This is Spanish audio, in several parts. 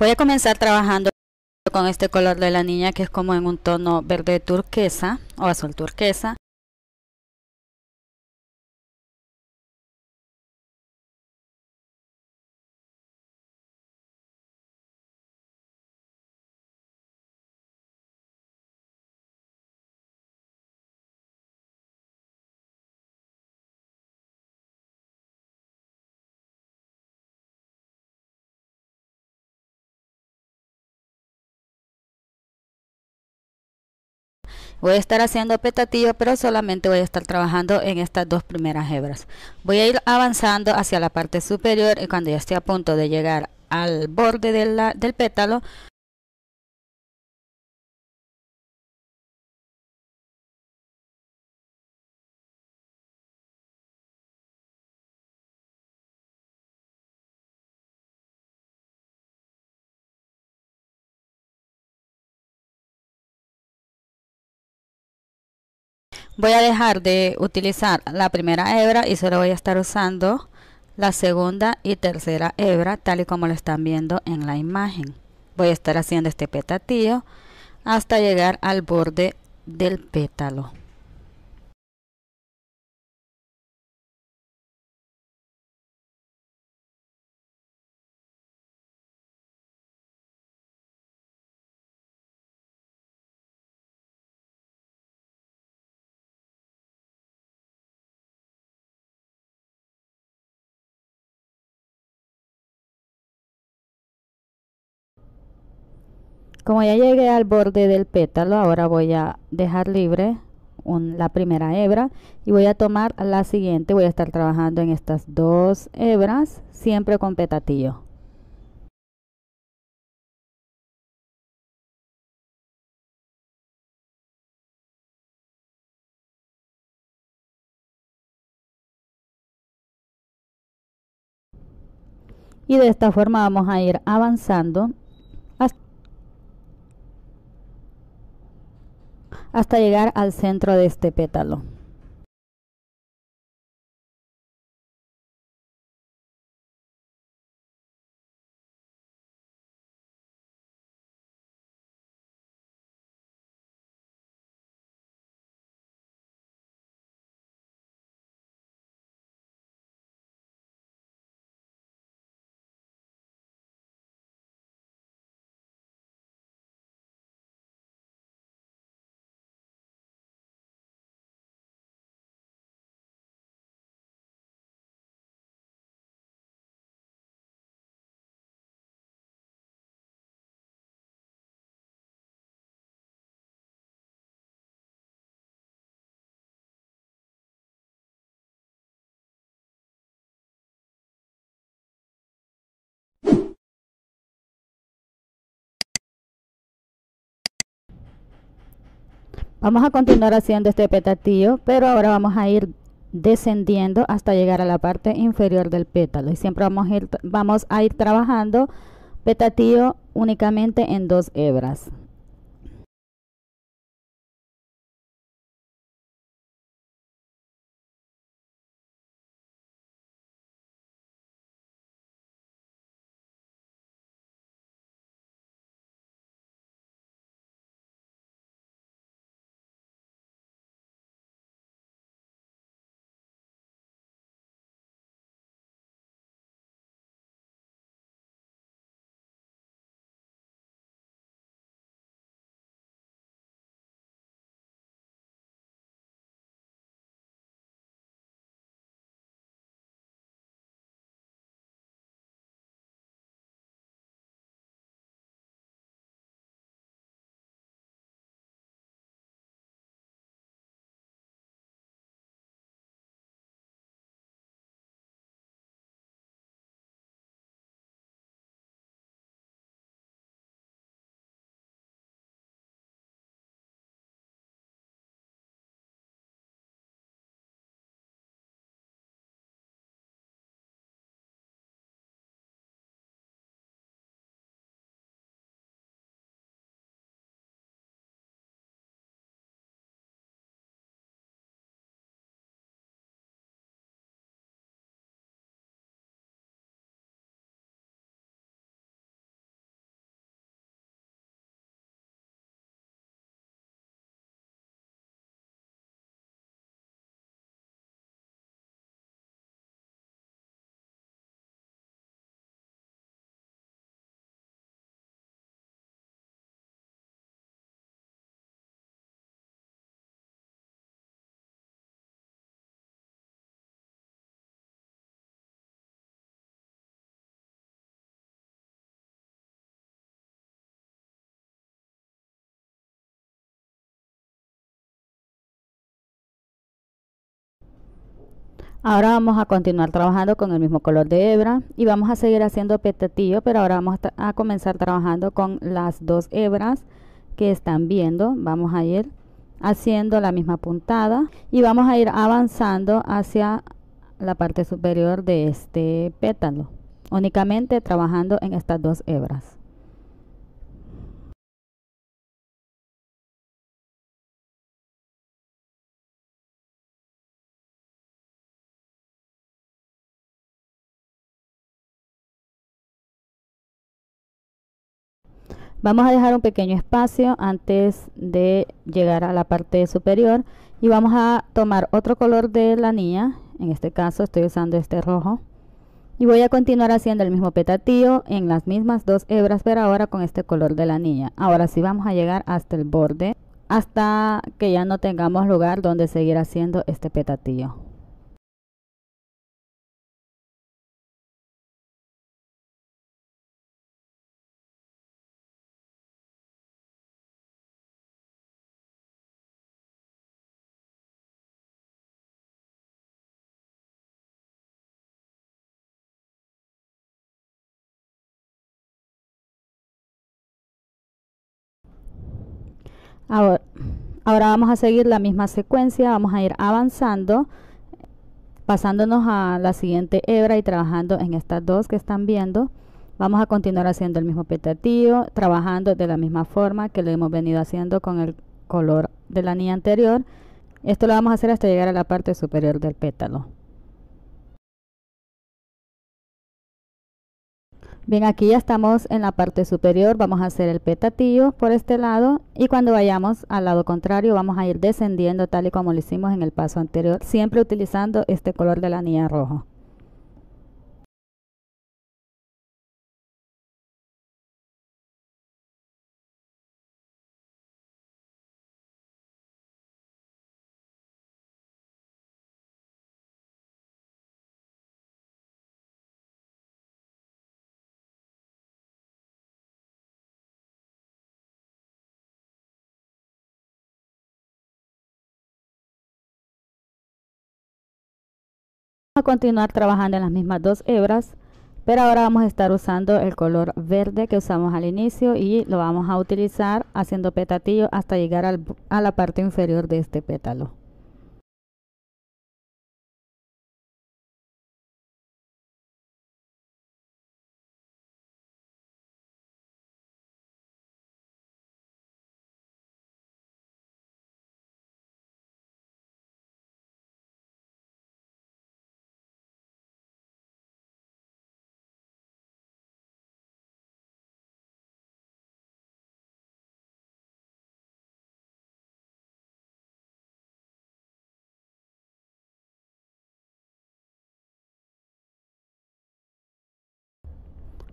Voy a comenzar trabajando con este color de la niña que es como en un tono verde turquesa o azul turquesa. Voy a estar haciendo petatillo, pero solamente voy a estar trabajando en estas dos primeras hebras. Voy a ir avanzando hacia la parte superior y cuando ya esté a punto de llegar al borde del pétalo, voy a dejar de utilizar la primera hebra y solo voy a estar usando la segunda y tercera hebra, tal y como lo están viendo en la imagen. Voy a estar haciendo este petatillo hasta llegar al borde del pétalo. Como ya llegué al borde del pétalo, ahora voy a dejar libre la primera hebra y voy a tomar la siguiente. Voy a estar trabajando en estas dos hebras, siempre con petatillo. Y de esta forma vamos a ir avanzando hasta llegar al centro de este pétalo. Vamos a continuar haciendo este petatillo, pero ahora vamos a ir descendiendo hasta llegar a la parte inferior del pétalo y siempre vamos a ir trabajando petatillo únicamente en dos hebras. Ahora vamos a continuar trabajando con el mismo color de hebra y vamos a seguir haciendo petatillo, pero ahora vamos a comenzar trabajando con las dos hebras que están viendo. Vamos a ir haciendo la misma puntada y vamos a ir avanzando hacia la parte superior de este pétalo, únicamente trabajando en estas dos hebras. Vamos a dejar un pequeño espacio antes de llegar a la parte superior y vamos a tomar otro color de la niña. En este caso estoy usando este rojo y voy a continuar haciendo el mismo petatío en las mismas dos hebras, pero ahora con este color de la niña. Ahora sí vamos a llegar hasta el borde, hasta que ya no tengamos lugar donde seguir haciendo este petatío. Ahora, ahora vamos a seguir la misma secuencia, vamos a ir avanzando, pasándonos a la siguiente hebra y trabajando en estas dos que están viendo. Vamos a continuar haciendo el mismo petatío, trabajando de la misma forma que lo hemos venido haciendo con el color de la niña anterior. Esto lo vamos a hacer hasta llegar a la parte superior del pétalo. Bien, aquí ya estamos en la parte superior, vamos a hacer el petatillo por este lado y cuando vayamos al lado contrario vamos a ir descendiendo tal y como lo hicimos en el paso anterior, siempre utilizando este color de la anilla rojo. Vamos a continuar trabajando en las mismas dos hebras, pero ahora vamos a estar usando el color verde que usamos al inicio y lo vamos a utilizar haciendo petatillo hasta llegar a la parte inferior de este pétalo.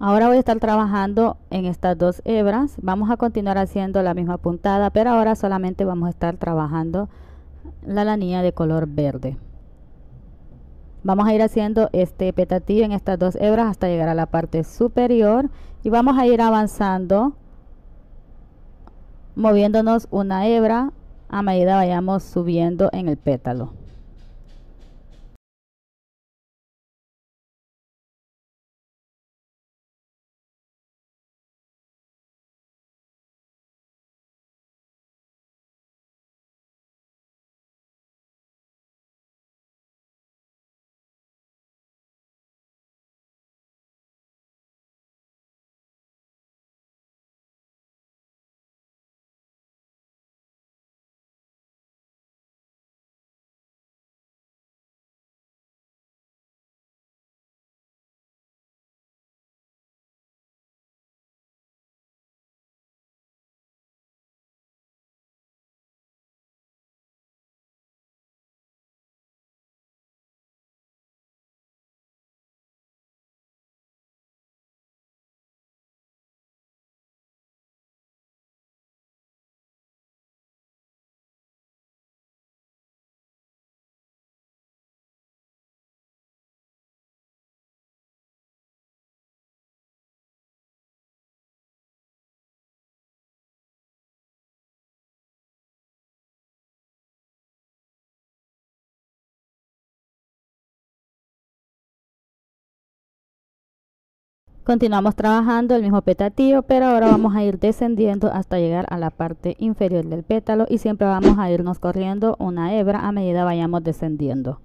Ahora voy a estar trabajando en estas dos hebras. Vamos a continuar haciendo la misma puntada, pero ahora solamente vamos a estar trabajando la lanilla de color verde. Vamos a ir haciendo este petatillo en estas dos hebras hasta llegar a la parte superior y vamos a ir avanzando, moviéndonos una hebra a medida vayamos subiendo en el pétalo. Continuamos trabajando el mismo petatío, pero ahora vamos a ir descendiendo hasta llegar a la parte inferior del pétalo y siempre vamos a irnos corriendo una hebra a medida vayamos descendiendo.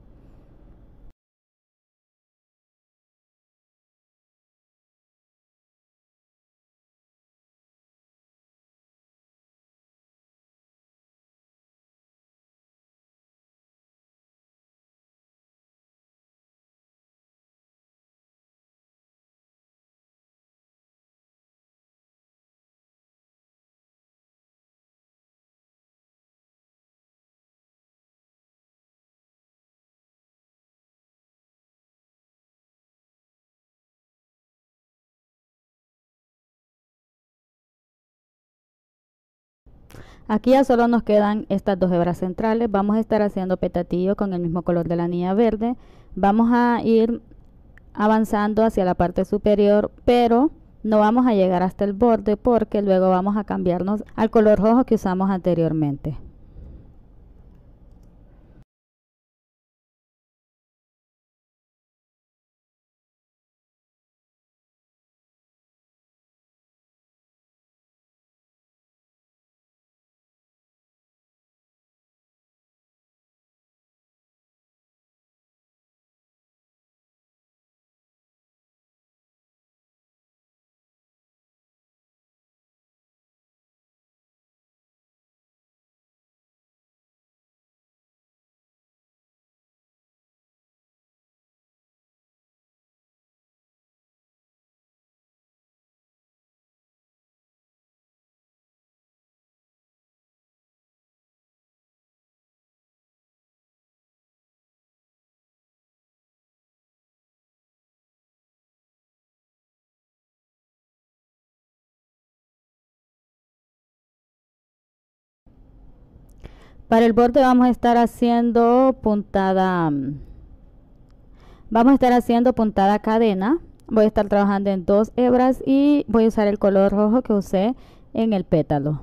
Aquí ya solo nos quedan estas dos hebras centrales. Vamos a estar haciendo petatillo con el mismo color de la anilla verde. Vamos a ir avanzando hacia la parte superior, pero no vamos a llegar hasta el borde porque luego vamos a cambiarnos al color rojo que usamos anteriormente. Para el borde vamos a estar haciendo puntada, cadena. Voy a estar trabajando en 2 hebras y voy a usar el color rojo que usé en el pétalo.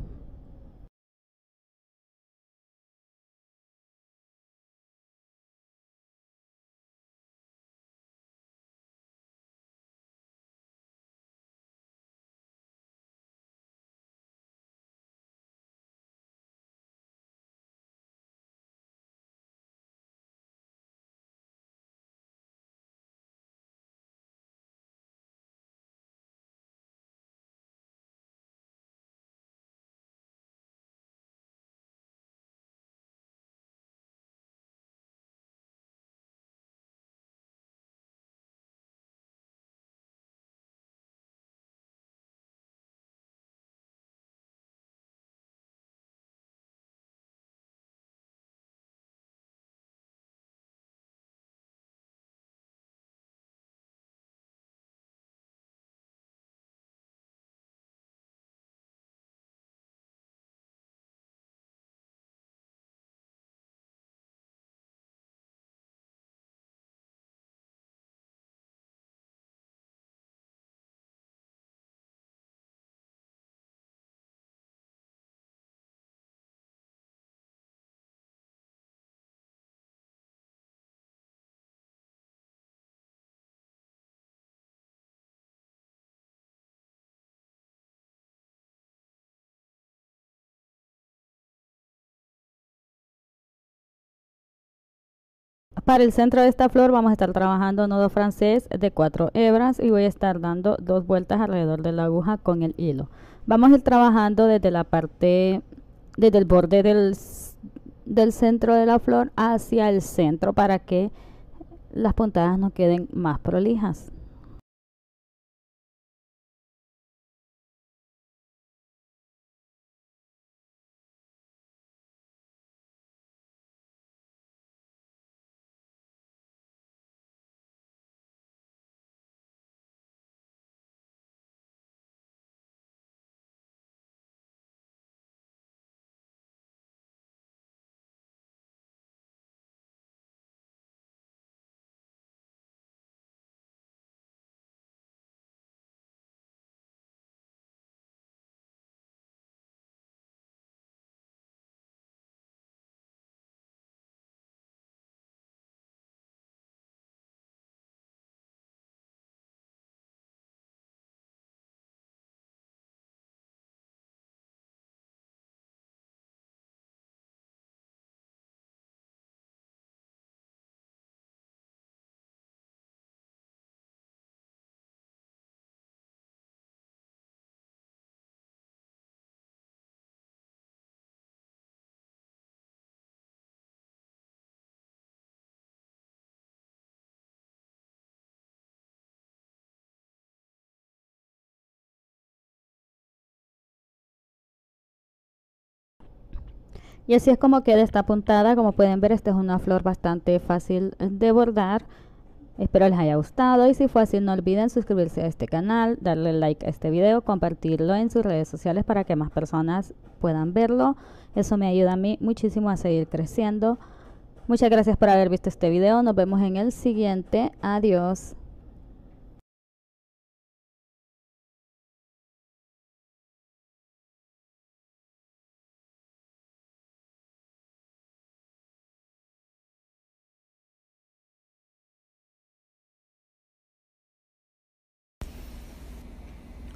Para el centro de esta flor vamos a estar trabajando nudo francés de 4 hebras y voy a estar dando 2 vueltas alrededor de la aguja con el hilo. Vamos a ir trabajando desde el borde del centro de la flor hacia el centro para que las puntadas nos queden más prolijas. Y así es como queda esta puntada. Como pueden ver, esta es una flor bastante fácil de bordar. Espero les haya gustado, y si fue así no olviden suscribirse a este canal, darle like a este video, compartirlo en sus redes sociales para que más personas puedan verlo. Eso me ayuda a mí muchísimo a seguir creciendo. Muchas gracias por haber visto este video. Nos vemos en el siguiente. Adiós.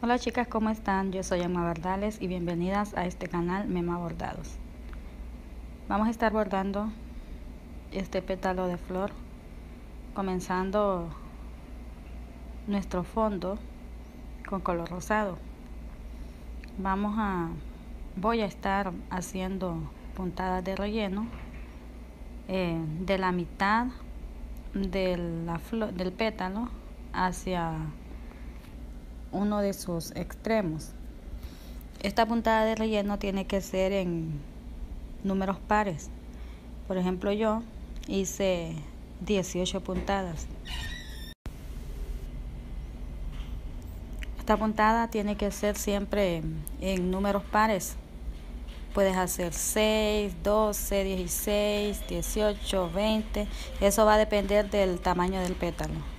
Hola chicas, ¿cómo están? Yo soy Emma Bardales y bienvenidas a este canal Mema Bordados. Vamos a estar bordando este pétalo de flor, comenzando nuestro fondo con color rosado. Voy a estar haciendo puntadas de relleno de la mitad de del pétalo hacia uno de sus extremos. Esta puntada de relleno tiene que ser en números pares. Por ejemplo, yo hice 18 puntadas. Esta puntada tiene que ser siempre en números pares. Puedes hacer 6, 12, 16, 18, 20. Eso va a depender del tamaño del pétalo.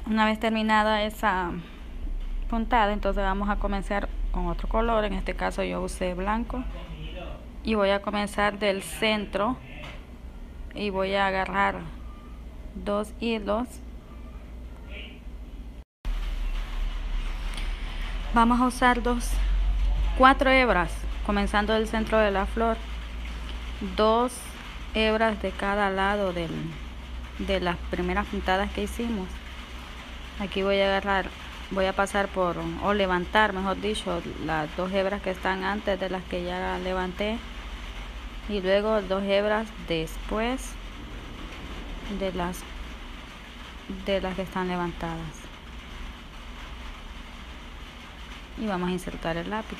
Una vez terminada esa puntada, entonces vamos a comenzar con otro color. En este caso yo usé blanco y voy a comenzar del centro y voy a agarrar 2 hilos. Vamos a usar 4 hebras comenzando del centro de la flor, 2 hebras de cada lado de las primeras puntadas que hicimos. Aquí voy a pasar o levantar, mejor dicho, las 2 hebras que están antes de las que ya levanté, y luego 2 hebras después de las que están levantadas. Y vamos a insertar el lápiz,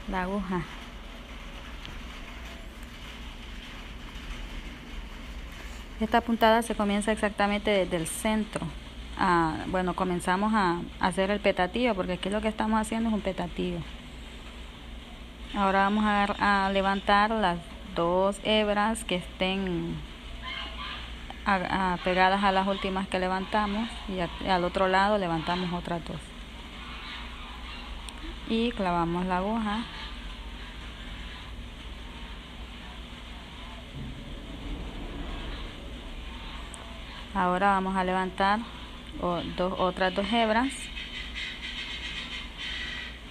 la aguja. Esta puntada se comienza exactamente desde el centro. Bueno, comenzamos a hacer el petatillo, porque aquí lo que estamos haciendo es un petatillo. Ahora vamos a levantar las 2 hebras que estén pegadas a las últimas que levantamos, y al otro lado levantamos otras 2 y clavamos la aguja. Ahora vamos a levantar otras 2 hebras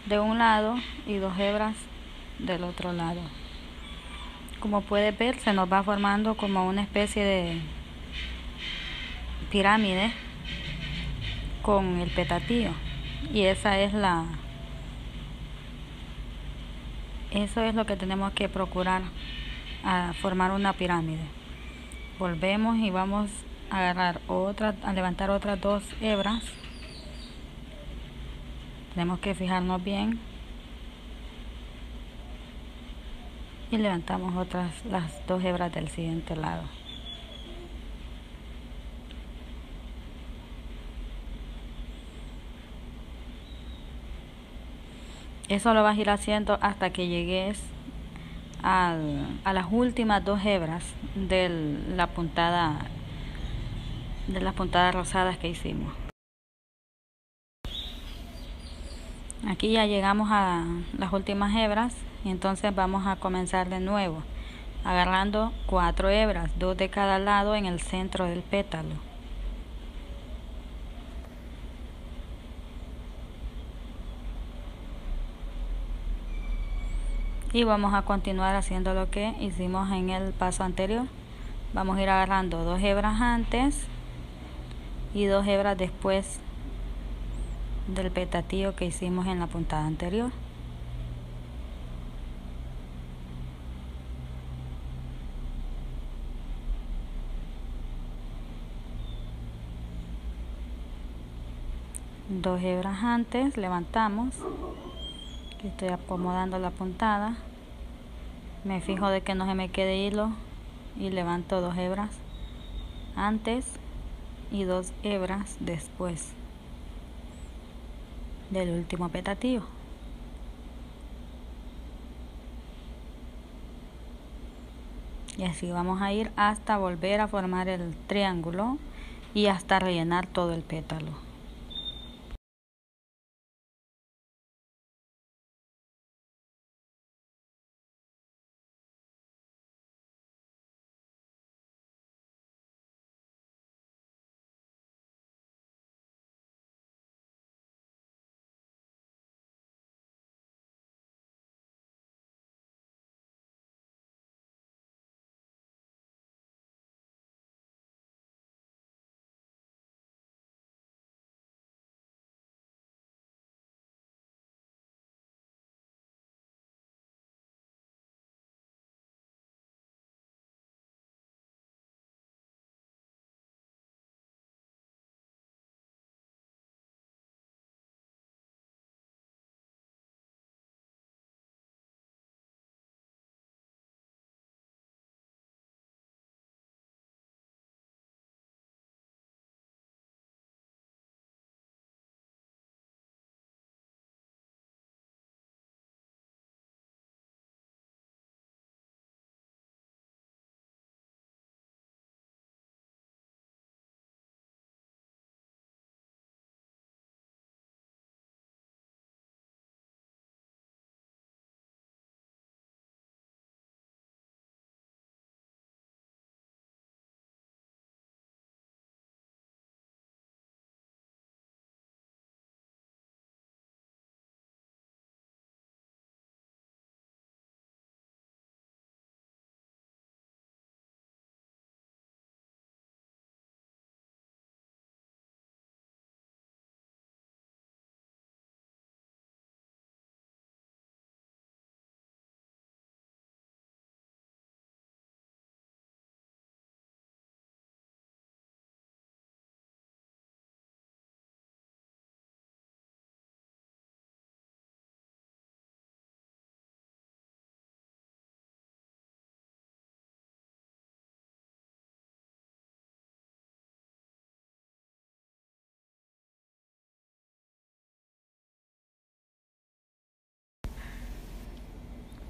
de un lado y 2 hebras del otro lado. Como puedes ver, se nos va formando como una especie de pirámide con el petatillo, y eso es lo que tenemos que procurar, a formar una pirámide. Volvemos y vamos a levantar otras 2 hebras. Tenemos que fijarnos bien y levantamos las 2 hebras del siguiente lado. Eso lo vas a ir haciendo hasta que llegues a las últimas 2 hebras de las puntadas rosadas que hicimos. Aquí ya llegamos a las últimas hebras, y entonces vamos a comenzar de nuevo agarrando 4 hebras, 2 de cada lado en el centro del pétalo. Y vamos a continuar haciendo lo que hicimos en el paso anterior. Vamos a ir agarrando 2 hebras antes y 2 hebras después del petatío que hicimos en la puntada anterior. Dos hebras antes, levantamos. Aquí estoy acomodando la puntada. Me fijo de que no se me quede hilo y levanto 2 hebras antes y 2 hebras después del último petatío. Y así vamos a ir hasta volver a formar el triángulo y hasta rellenar todo el pétalo.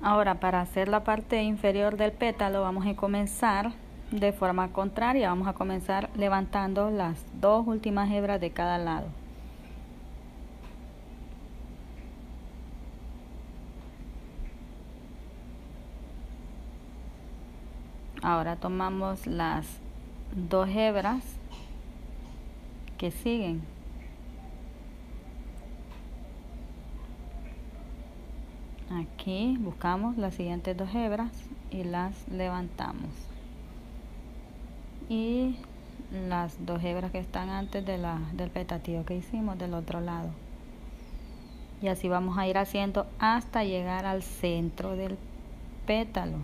Ahora, para hacer la parte inferior del pétalo vamos a comenzar de forma contraria. Vamos a comenzar levantando las 2 últimas hebras de cada lado. Ahora tomamos las 2 hebras que siguen. Aquí buscamos las siguientes 2 hebras y las levantamos. Y las 2 hebras que están antes del petatío que hicimos del otro lado. Y así vamos a ir haciendo hasta llegar al centro del pétalo.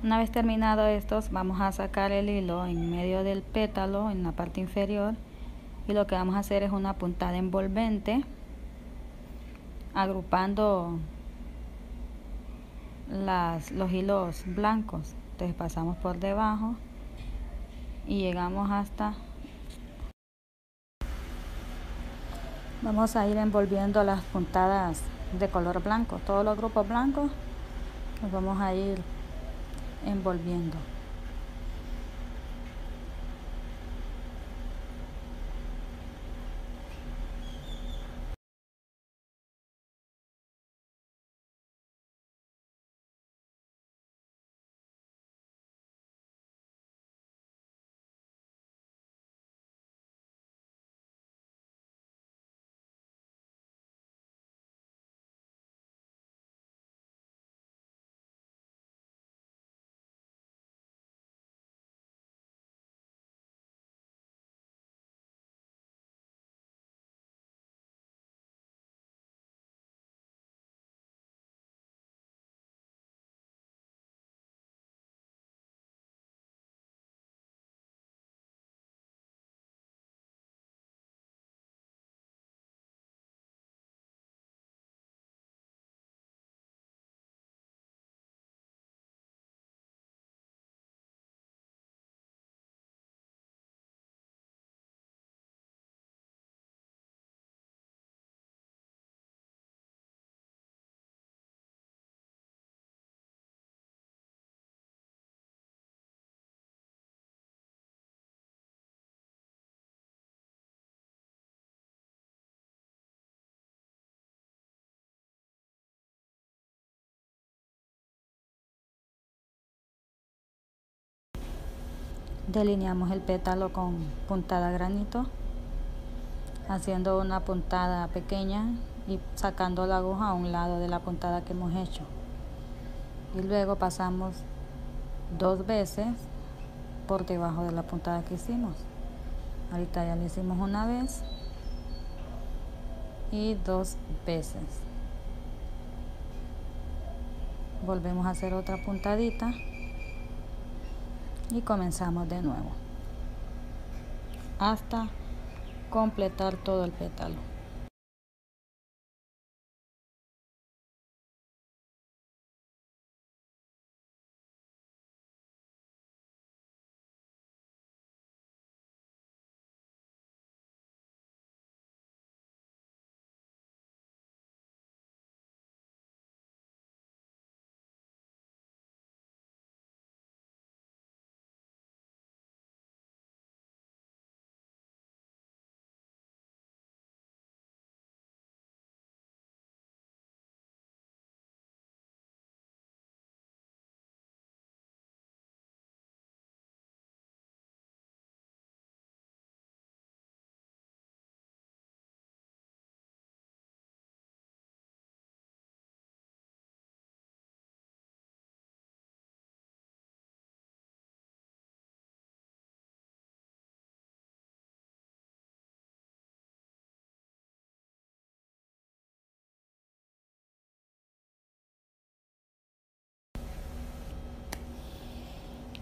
Una vez terminado estos, vamos a sacar el hilo en medio del pétalo, en la parte inferior, y lo que vamos a hacer es una puntada envolvente, agrupando los hilos blancos. Entonces pasamos por debajo y llegamos hasta... Vamos a ir envolviendo las puntadas de color blanco, todos los grupos blancos los vamos a ir envolviendo. Delineamos el pétalo con puntada granito, haciendo una puntada pequeña y sacando la aguja a un lado de la puntada que hemos hecho, y luego pasamos 2 veces por debajo de la puntada que hicimos. Ahorita ya lo hicimos una vez y 2 veces. Volvemos a hacer otra puntadita y comenzamos de nuevo hasta completar todo el pétalo.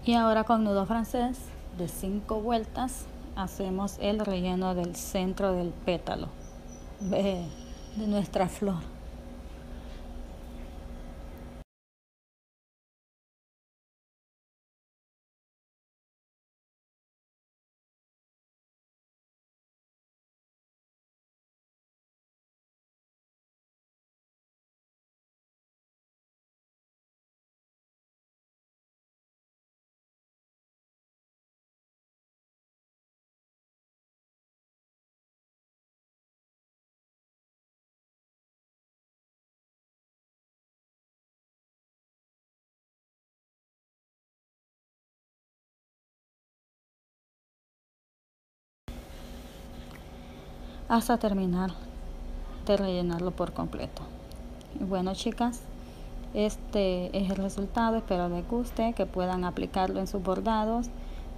Y ahora con nudo francés de 5 vueltas hacemos el relleno del centro del pétalo de nuestra flor. Hasta terminar de rellenarlo por completo. Y bueno, chicas, este es el resultado. Espero les guste, que puedan aplicarlo en sus bordados.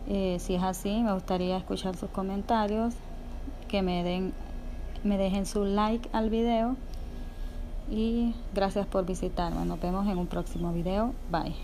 Si es así, me gustaría escuchar sus comentarios, que me dejen su like al video, y gracias por visitarme. Nos vemos en un próximo video. Bye.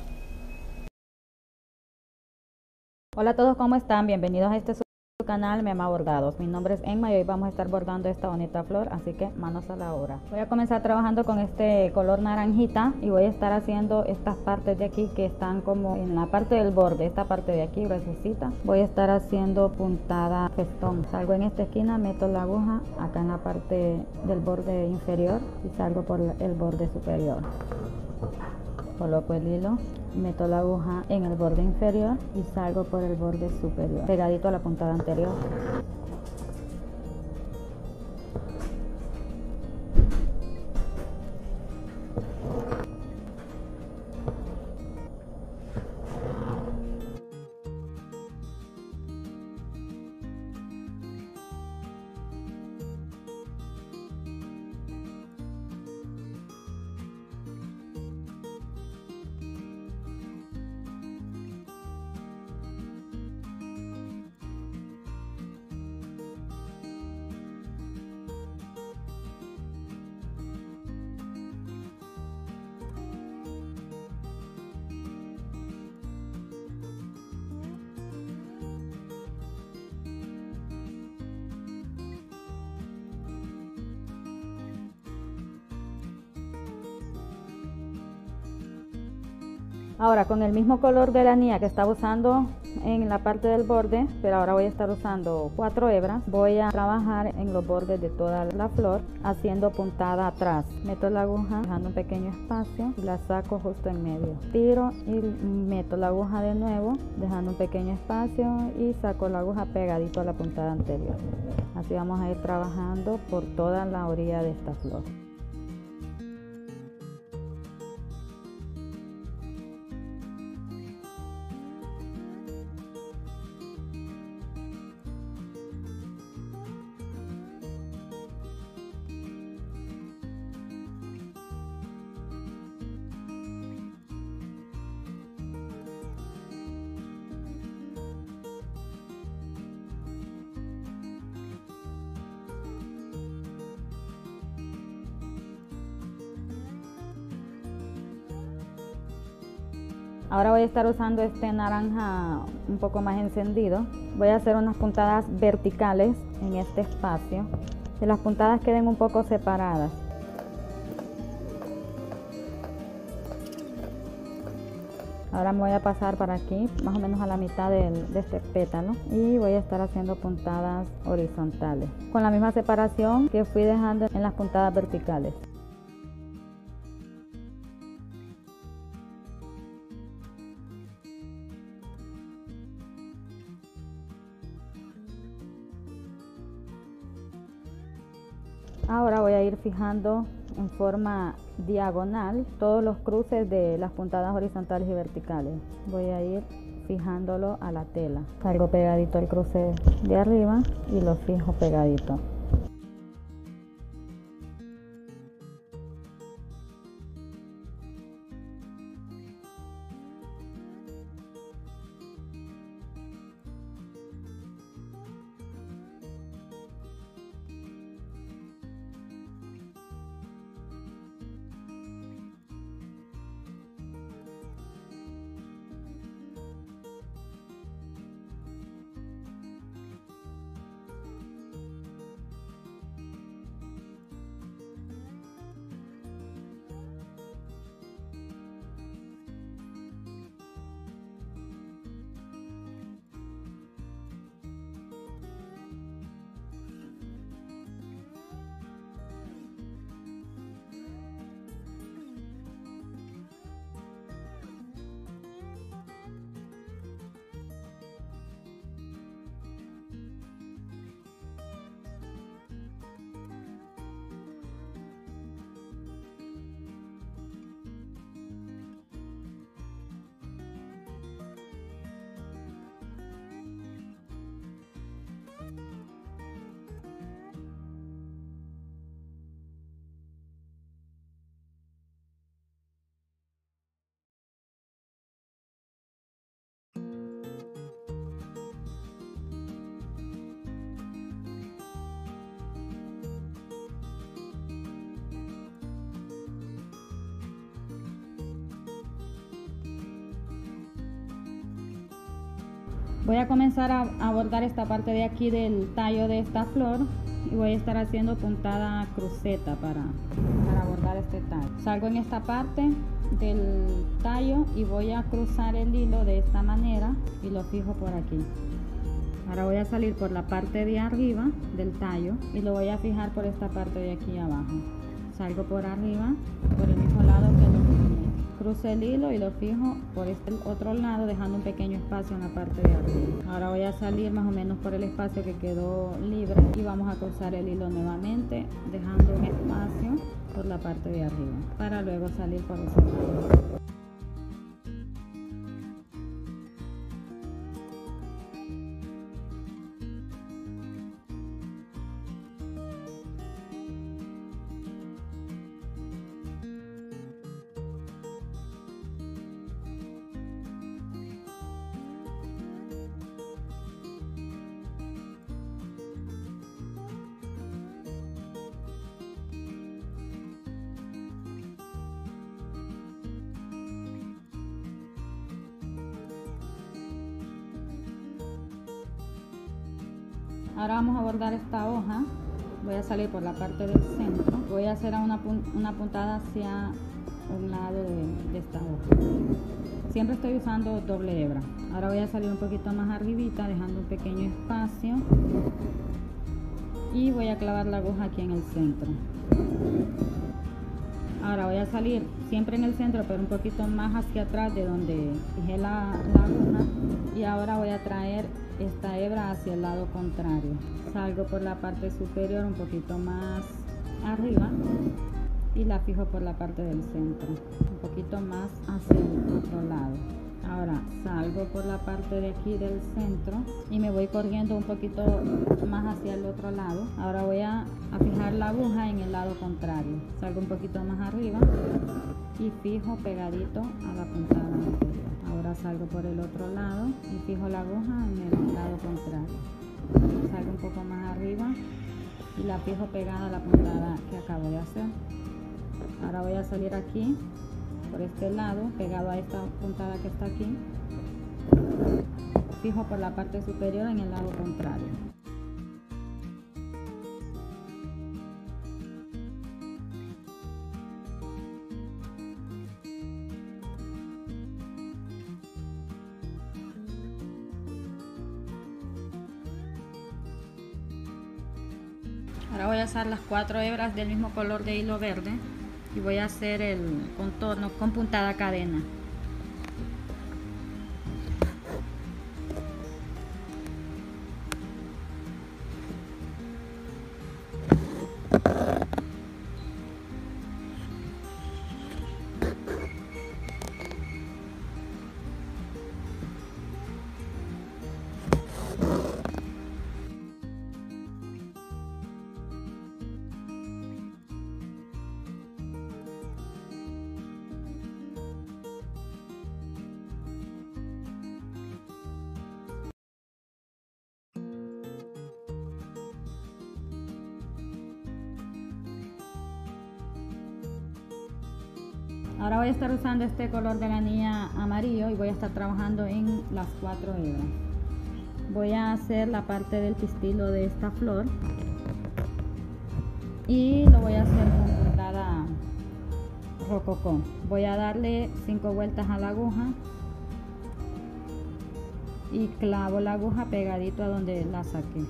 Hola a todos, ¿cómo están? Bienvenidos a este su canal Mema Bordados. Mi nombre es Emma y hoy vamos a estar bordando esta bonita flor, así que manos a la obra. Voy a comenzar trabajando con este color naranjita y voy a estar haciendo estas partes de aquí que están como en la parte del borde, esta parte de aquí gruesecita. Voy a estar haciendo puntada festón. Salgo en esta esquina, meto la aguja acá en la parte del borde inferior y salgo por el borde superior. Coloco el hilo, meto la aguja en el borde inferior y salgo por el borde superior, pegadito a la puntada anterior. Ahora con el mismo color de la anilla que estaba usando en la parte del borde, pero ahora voy a estar usando 4 hebras, voy a trabajar en los bordes de toda la flor haciendo puntada atrás. Meto la aguja dejando un pequeño espacio y la saco justo en medio. Tiro y meto la aguja de nuevo dejando un pequeño espacio y saco la aguja pegadito a la puntada anterior. Así vamos a ir trabajando por toda la orilla de esta flor. Ahora voy a estar usando este naranja un poco más encendido. Voy a hacer unas puntadas verticales en este espacio. Que las puntadas queden un poco separadas. Ahora me voy a pasar para aquí, más o menos a la mitad de este pétalo. Y voy a estar haciendo puntadas horizontales. Con la misma separación que fui dejando en las puntadas verticales. Ahora voy a ir fijando en forma diagonal todos los cruces de las puntadas horizontales y verticales. Voy a ir fijándolo a la tela. Salgo pegadito el cruce de arriba y lo fijo pegadito. Voy a comenzar a bordar esta parte de aquí del tallo de esta flor y voy a estar haciendo puntada cruceta para bordar este tallo. Salgo en esta parte del tallo y voy a cruzar el hilo de esta manera y lo fijo por aquí. Ahora voy a salir por la parte de arriba del tallo y lo voy a fijar por esta parte de aquí abajo. Salgo por arriba, por el mismo lado que lo fijé. Cruzo el hilo y lo fijo por este otro lado, dejando un pequeño espacio en la parte de arriba. Ahora voy a salir más o menos por el espacio que quedó libre y vamos a cruzar el hilo nuevamente, dejando un espacio por la parte de arriba, para luego salir por ese lado. Ahora vamos a bordar esta hoja. Voy a salir por la parte del centro. Voy a hacer una puntada hacia un lado de esta hoja. Siempre estoy usando doble hebra. Ahora voy a salir un poquito más arribita, dejando un pequeño espacio. Y voy a clavar la aguja aquí en el centro. Ahora voy a salir siempre en el centro, pero un poquito más hacia atrás de donde fijé la aguja. Y ahora voy a traer esta hebra hacia el lado contrario. Salgo por la parte superior un poquito más arriba y la fijo por la parte del centro, un poquito más hacia el otro lado. Ahora salgo por la parte de aquí del centro y me voy corriendo un poquito más hacia el otro lado. Ahora voy a fijar la aguja en el lado contrario. Salgo un poquito más arriba y fijo pegadito a la puntada anterior. Ahora salgo por el otro lado y fijo la aguja en el lado contrario. Salgo un poco más arriba y la fijo pegada a la puntada que acabo de hacer. Ahora voy a salir aquí por este lado, pegado a esta puntada que está aquí. Fijo por la parte superior en el lado contrario. Ahora voy a usar las 4 hebras del mismo color de hilo verde y voy a hacer el contorno con puntada cadena. Ahora voy a estar usando este color de la anilla amarillo y voy a estar trabajando en las 4 hebras. Voy a hacer la parte del pistilo de esta flor y lo voy a hacer con puntada rococó. Voy a darle 5 vueltas a la aguja y clavo la aguja pegadito a donde la saqué.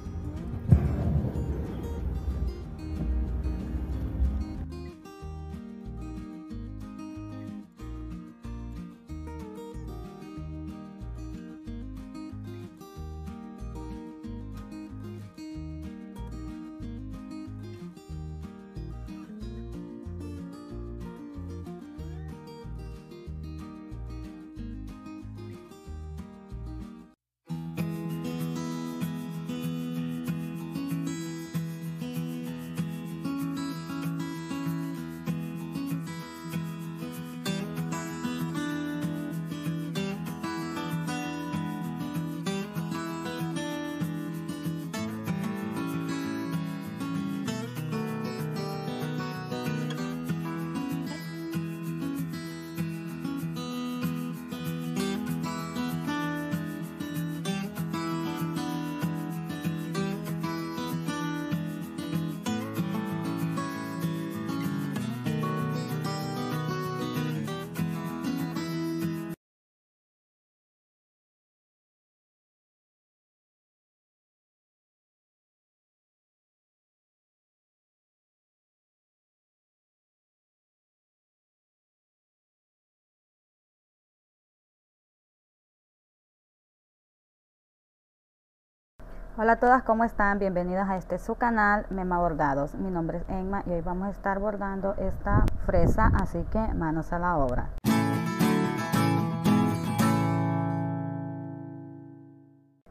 Hola a todas, ¿cómo están? Bienvenidas a este su canal Mema Bordados. Mi nombre es Emma y hoy vamos a estar bordando esta fresa, así que manos a la obra.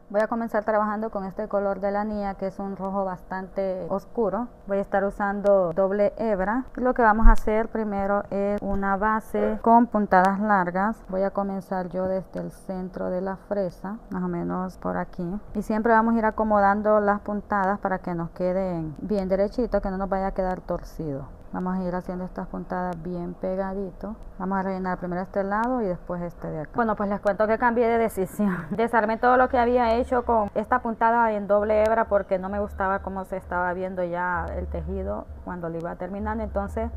Voy a comenzar trabajando con este color de la niña, que es un rojo bastante oscuro. Voy a estar usando doble hebra. Lo que vamos a hacer primero es una base con puntadas largas. Voy a comenzar yo desde el centro de la fresa, más o menos por aquí. Y siempre vamos a ir acomodando las puntadas para que nos queden bien derechitos, que no nos vaya a quedar torcido. Vamos a ir haciendo estas puntadas bien pegadito. Vamos a rellenar primero este lado y después este de acá. Bueno, pues les cuento que cambié de decisión. Desarmé todo lo que había hecho con esta puntada en doble hebra porque no me gustaba cómo se estaba viendo ya el tejido cuando lo iba terminando. Entonces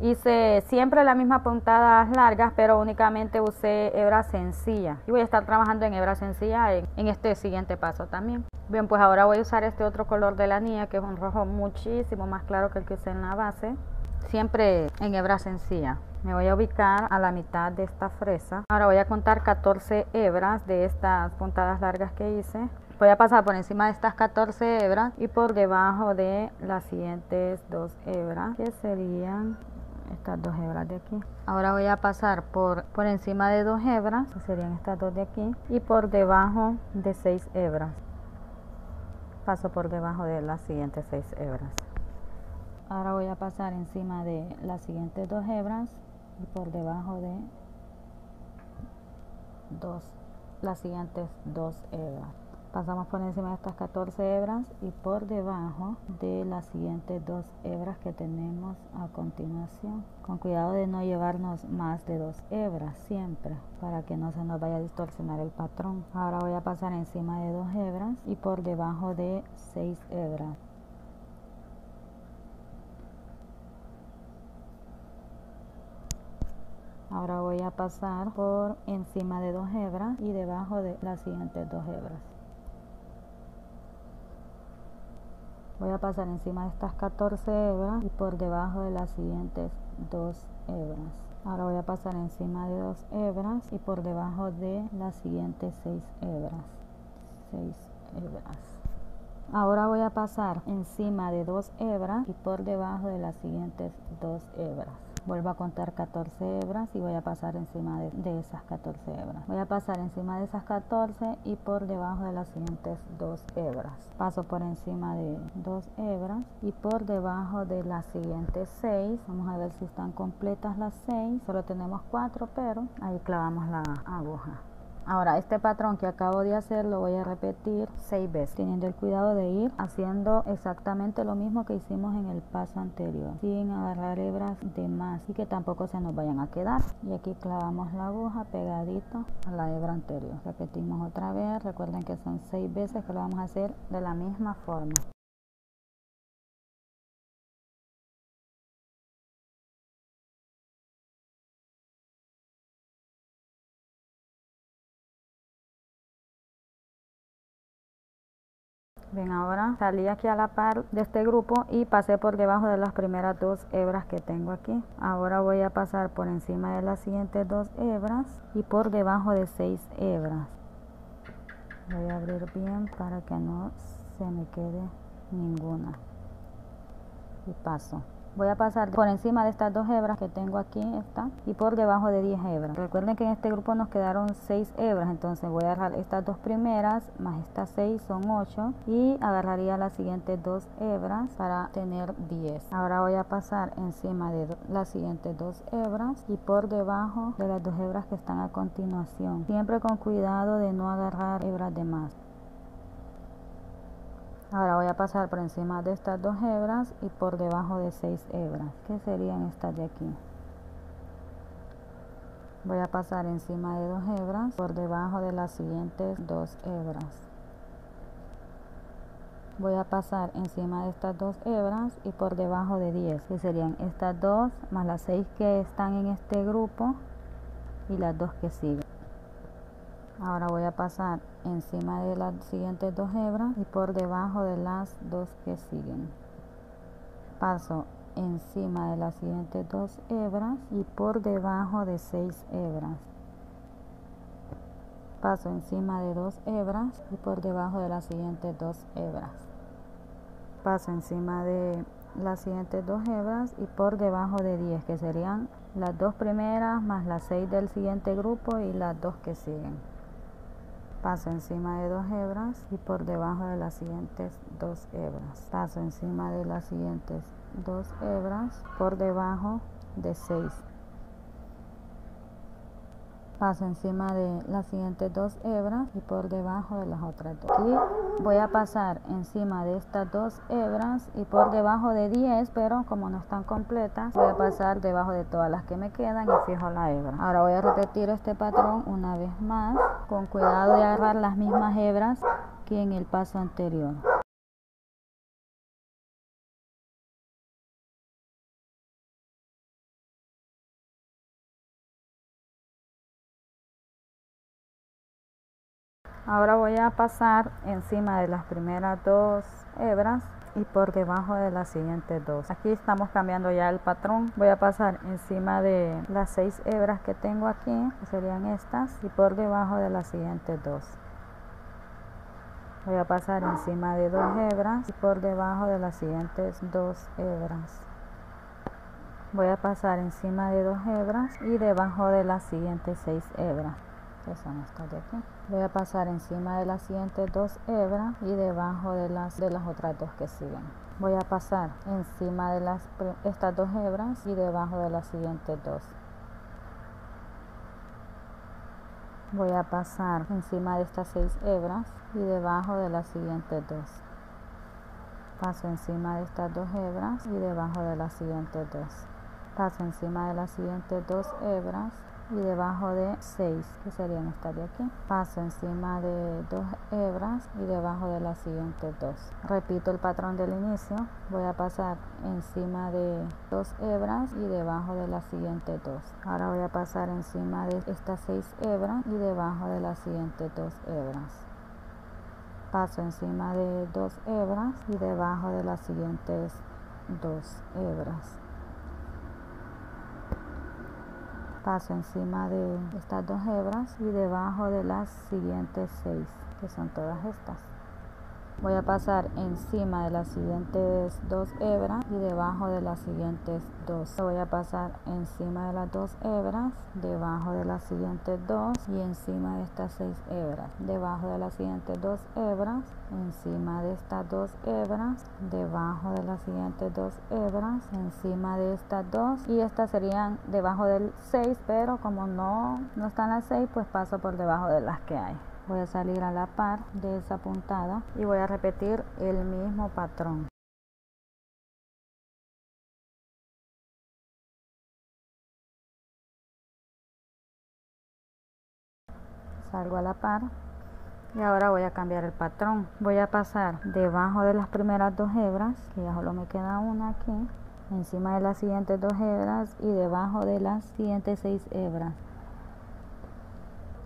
hice siempre la misma puntadas largas, pero únicamente usé hebra sencilla. Y voy a estar trabajando en hebra sencilla en este siguiente paso también. Bien, pues ahora voy a usar este otro color de la niña, que es un rojo muchísimo más claro que el que usé en la base. Siempre en hebra sencilla. Me voy a ubicar a la mitad de esta fresa. Ahora voy a contar 14 hebras de estas puntadas largas que hice. Voy a pasar por encima de estas 14 hebras y por debajo de las siguientes dos hebras, que serían estas dos hebras de aquí. Ahora voy a pasar por encima de dos hebras, que serían estas dos de aquí, y por debajo de 6 hebras. Paso por debajo de las siguientes 6 hebras. Ahora voy a pasar encima de las siguientes dos hebras y por debajo de las siguientes dos hebras. Pasamos por encima de estas 14 hebras y por debajo de las siguientes dos hebras que tenemos a continuación. Con cuidado de no llevarnos más de 2 hebras siempre, para que no se nos vaya a distorsionar el patrón. Ahora voy a pasar encima de 2 hebras y por debajo de 6 hebras. Ahora voy a pasar por encima de 2 hebras y debajo de las siguientes 2 hebras. Voy a pasar encima de estas 14 hebras y por debajo de las siguientes 2 hebras. Ahora voy a pasar encima de 2 hebras y por debajo de las siguientes 6 hebras. 6 hebras. Ahora voy a pasar encima de 2 hebras y por debajo de las siguientes 2 hebras. Vuelvo a contar 14 hebras y voy a pasar encima de esas 14 hebras. Voy a pasar encima de esas 14 y por debajo de las siguientes 2 hebras. Paso por encima de 2 hebras y por debajo de las siguientes 6. Vamos a ver si están completas las 6. Solo tenemos 4, pero ahí clavamos la aguja. Ahora este patrón que acabo de hacer lo voy a repetir 6 veces, teniendo el cuidado de ir haciendo exactamente lo mismo que hicimos en el paso anterior, sin agarrar hebras de más y que tampoco se nos vayan a quedar. Y aquí clavamos la aguja pegadito a la hebra anterior. Repetimos otra vez, recuerden que son 6 veces que lo vamos a hacer de la misma forma. Bien, ahora salí aquí a la par de este grupo y pasé por debajo de las primeras 2 hebras que tengo aquí. Ahora voy a pasar por encima de las siguientes 2 hebras y por debajo de 6 hebras. Voy a abrir bien para que no se me quede ninguna. Y paso. Voy a pasar por encima de estas 2 hebras que tengo aquí, y por debajo de 10 hebras. Recuerden que en este grupo nos quedaron 6 hebras, entonces voy a agarrar estas 2 primeras más estas 6 son 8 y agarraría las siguientes 2 hebras para tener 10. Ahora voy a pasar encima de las siguientes 2 hebras y por debajo de las 2 hebras que están a continuación. Siempre con cuidado de no agarrar hebras de más. Ahora voy a pasar por encima de estas 2 hebras y por debajo de 6 hebras, que serían estas de aquí. Voy a pasar encima de 2 hebras por debajo de las siguientes 2 hebras. Voy a pasar encima de estas 2 hebras y por debajo de 10, que serían estas 2 más las 6 que están en este grupo y las 2 que siguen. Ahora voy a pasar encima de las siguientes 2 hebras y por debajo de las 2 que siguen. Paso encima de las siguientes 2 hebras y por debajo de 6 hebras. paso encima de 2 hebras y por debajo de las siguientes 2 hebras. Paso encima de las siguientes 2 hebras y por debajo de 10, que serían las 2 primeras más las 6 del siguiente grupo y las 2 que siguen. Paso encima de 2 hebras y por debajo de las siguientes 2 hebras. Paso encima de las siguientes 2 hebras por debajo de 6. Paso encima de las siguientes 2 hebras y por debajo de las otras 2. Aquí voy a pasar encima de estas 2 hebras y por debajo de 10, pero como no están completas, voy a pasar debajo de todas las que me quedan y fijo la hebra. Ahora voy a repetir este patrón una vez más, con cuidado de agarrar las mismas hebras que en el paso anterior. Ahora voy a pasar encima de las primeras 2 hebras y por debajo de las siguientes 2. Aquí estamos cambiando ya el patrón. Voy a pasar encima de las 6 hebras que tengo aquí, que serían estas, y por debajo de las siguientes 2. Voy a pasar encima de 2 hebras y por debajo de las siguientes 2 hebras. Voy a pasar encima de 2 hebras y debajo de las siguientes 6 hebras, que son estas de aquí. Voy a pasar encima de las siguientes 2 hebras y debajo de las otras 2 que siguen. Voy a pasar encima de estas 2 hebras y debajo de las siguientes 2. Voy a pasar encima de estas 6 hebras y debajo de las siguientes 2. Paso encima de estas 2 hebras y debajo de las siguientes 2. Paso encima de las siguientes 2 hebras y debajo de 6, que serían estas de aquí. Paso encima de 2 hebras y debajo de las siguientes 2. Repito el patrón del inicio. Voy a pasar encima de 2 hebras y debajo de las siguientes 2. Ahora voy a pasar encima de estas 6 hebras y debajo de las siguientes 2 hebras. Paso encima de 2 hebras y debajo de las siguientes 2 hebras. Paso encima de estas 2 hebras y debajo de las siguientes 6, que son todas estas. Voy a pasar encima de las siguientes 2 hebras y debajo de las siguientes 2. Voy a pasar encima de las 2 hebras, debajo de las siguientes 2 y encima de estas 6 hebras. Debajo de las siguientes 2 hebras, encima de estas 2 hebras, debajo de las siguientes 2 hebras, encima de estas 2 y estas serían debajo del 6, pero como no están las 6, pues paso por debajo de las que hay. Voy a salir a la par de esa puntada y voy a repetir el mismo patrón. Salgo a la par y ahora voy a cambiar el patrón. Voy a pasar debajo de las primeras 2 hebras, que ya solo me queda una aquí, encima de las siguientes 2 hebras y debajo de las siguientes 6 hebras.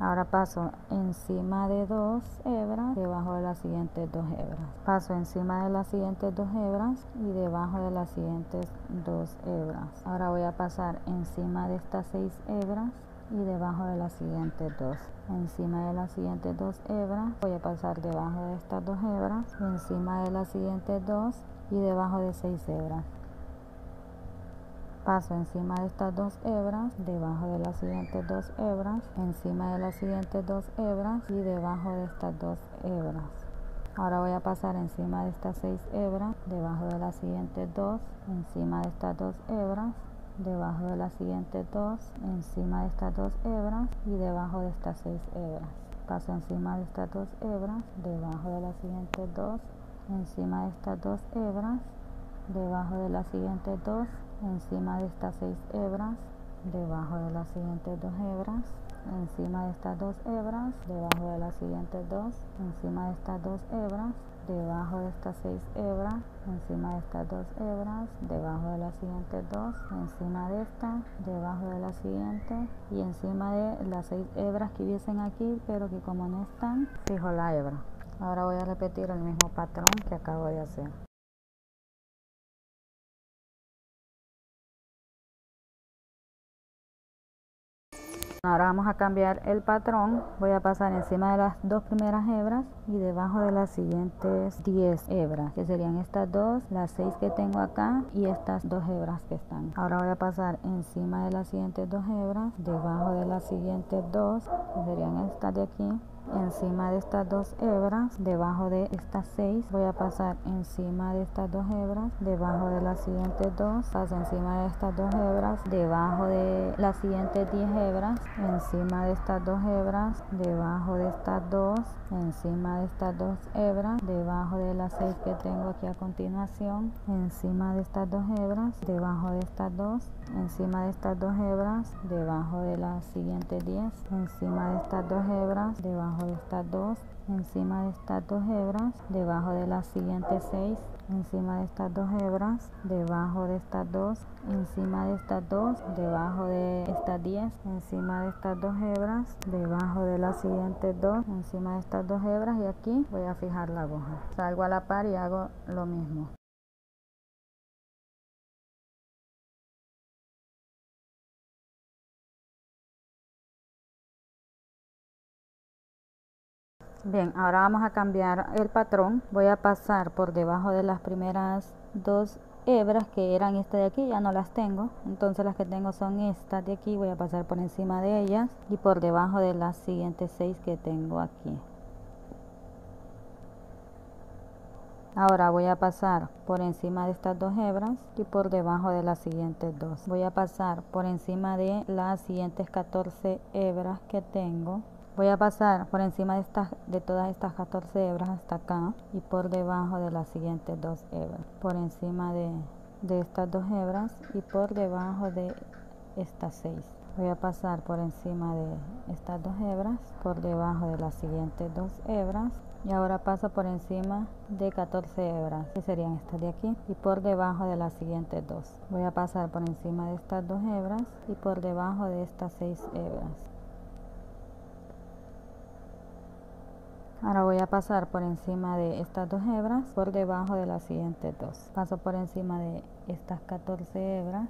Ahora paso encima de 2 hebras, debajo de las siguientes 2 hebras. Paso encima de las siguientes 2 hebras y debajo de las siguientes 2 hebras. Ahora voy a pasar encima de estas 6 hebras y debajo de las siguientes 2. Encima de las siguientes 2 hebras, voy a pasar debajo de estas 2 hebras, encima de las siguientes 2 y debajo de 6 hebras. Paso encima de estas 2 hebras, debajo de las siguientes 2 hebras, encima de las siguientes 2 hebras y debajo de estas 2 hebras. Ahora voy a pasar encima de estas 6 hebras, debajo de las siguientes 2, encima de estas 2 hebras, debajo de las siguientes 2, encima de estas 2 hebras y debajo de estas 6 hebras. Paso encima de estas 2 hebras, debajo de las siguientes 2, encima de estas 2 hebras, debajo de las siguientes 2, encima de estas 6 hebras, debajo de las siguientes 2 hebras, encima de estas 2 hebras, debajo de las siguientes 2, encima de estas 2 hebras, debajo de estas 6 hebras, encima de estas 2 hebras, debajo de las siguientes 2, encima de esta, debajo de la siguiente y encima de las 6 hebras que hubiesen aquí, pero que como no están, fijo la hebra. Ahora voy a repetir el mismo patrón que acabo de hacer. Ahora vamos a cambiar el patrón. Voy a pasar encima de las dos primeras hebras y debajo de las siguientes 10 hebras, que serían estas dos, las 6 que tengo acá y estas dos hebras que están. Ahora voy a pasar encima de las siguientes dos hebras, debajo de las siguientes dos, que serían estas de aquí. Encima de estas dos hebras, debajo de estas 6, voy a pasar encima de estas dos hebras, debajo de las siguientes dos, paso encima de estas dos hebras, debajo de las siguientes 10 hebras, encima de estas dos hebras, debajo de estas dos, encima de estas dos hebras, debajo de las 6 que tengo aquí a continuación, encima de estas dos hebras, debajo de estas dos, encima de estas dos hebras, debajo de las siguientes 10, encima de estas dos hebras, debajo de estas dos, encima de estas dos hebras, debajo de las siguientes 6, encima de estas dos hebras, debajo de estas dos, encima de estas dos, debajo de estas 10, encima de estas dos hebras, debajo de las siguientes dos, encima de estas dos hebras, y aquí voy a fijar la aguja. Salgo a la par y hago lo mismo. Bien, ahora vamos a cambiar el patrón. Voy a pasar por debajo de las primeras dos hebras que eran esta de aquí, ya no las tengo, entonces las que tengo son estas de aquí. Voy a pasar por encima de ellas y por debajo de las siguientes 6 que tengo aquí. Ahora voy a pasar por encima de estas dos hebras y por debajo de las siguientes dos. Voy a pasar por encima de las siguientes 14 hebras que tengo. Voy a pasar por encima de todas estas 14 hebras hasta acá y por debajo de las siguientes dos hebras. Por encima de estas dos hebras y por debajo de estas 6. Voy a pasar por encima de estas dos hebras, por debajo de las siguientes dos hebras. Y ahora paso por encima de 14 hebras, que serían estas de aquí, y por debajo de las siguientes dos. Voy a pasar por encima de estas dos hebras y por debajo de estas 6 hebras. Ahora voy a pasar por encima de estas dos hebras, por debajo de las siguientes dos. Paso por encima de estas 14 hebras,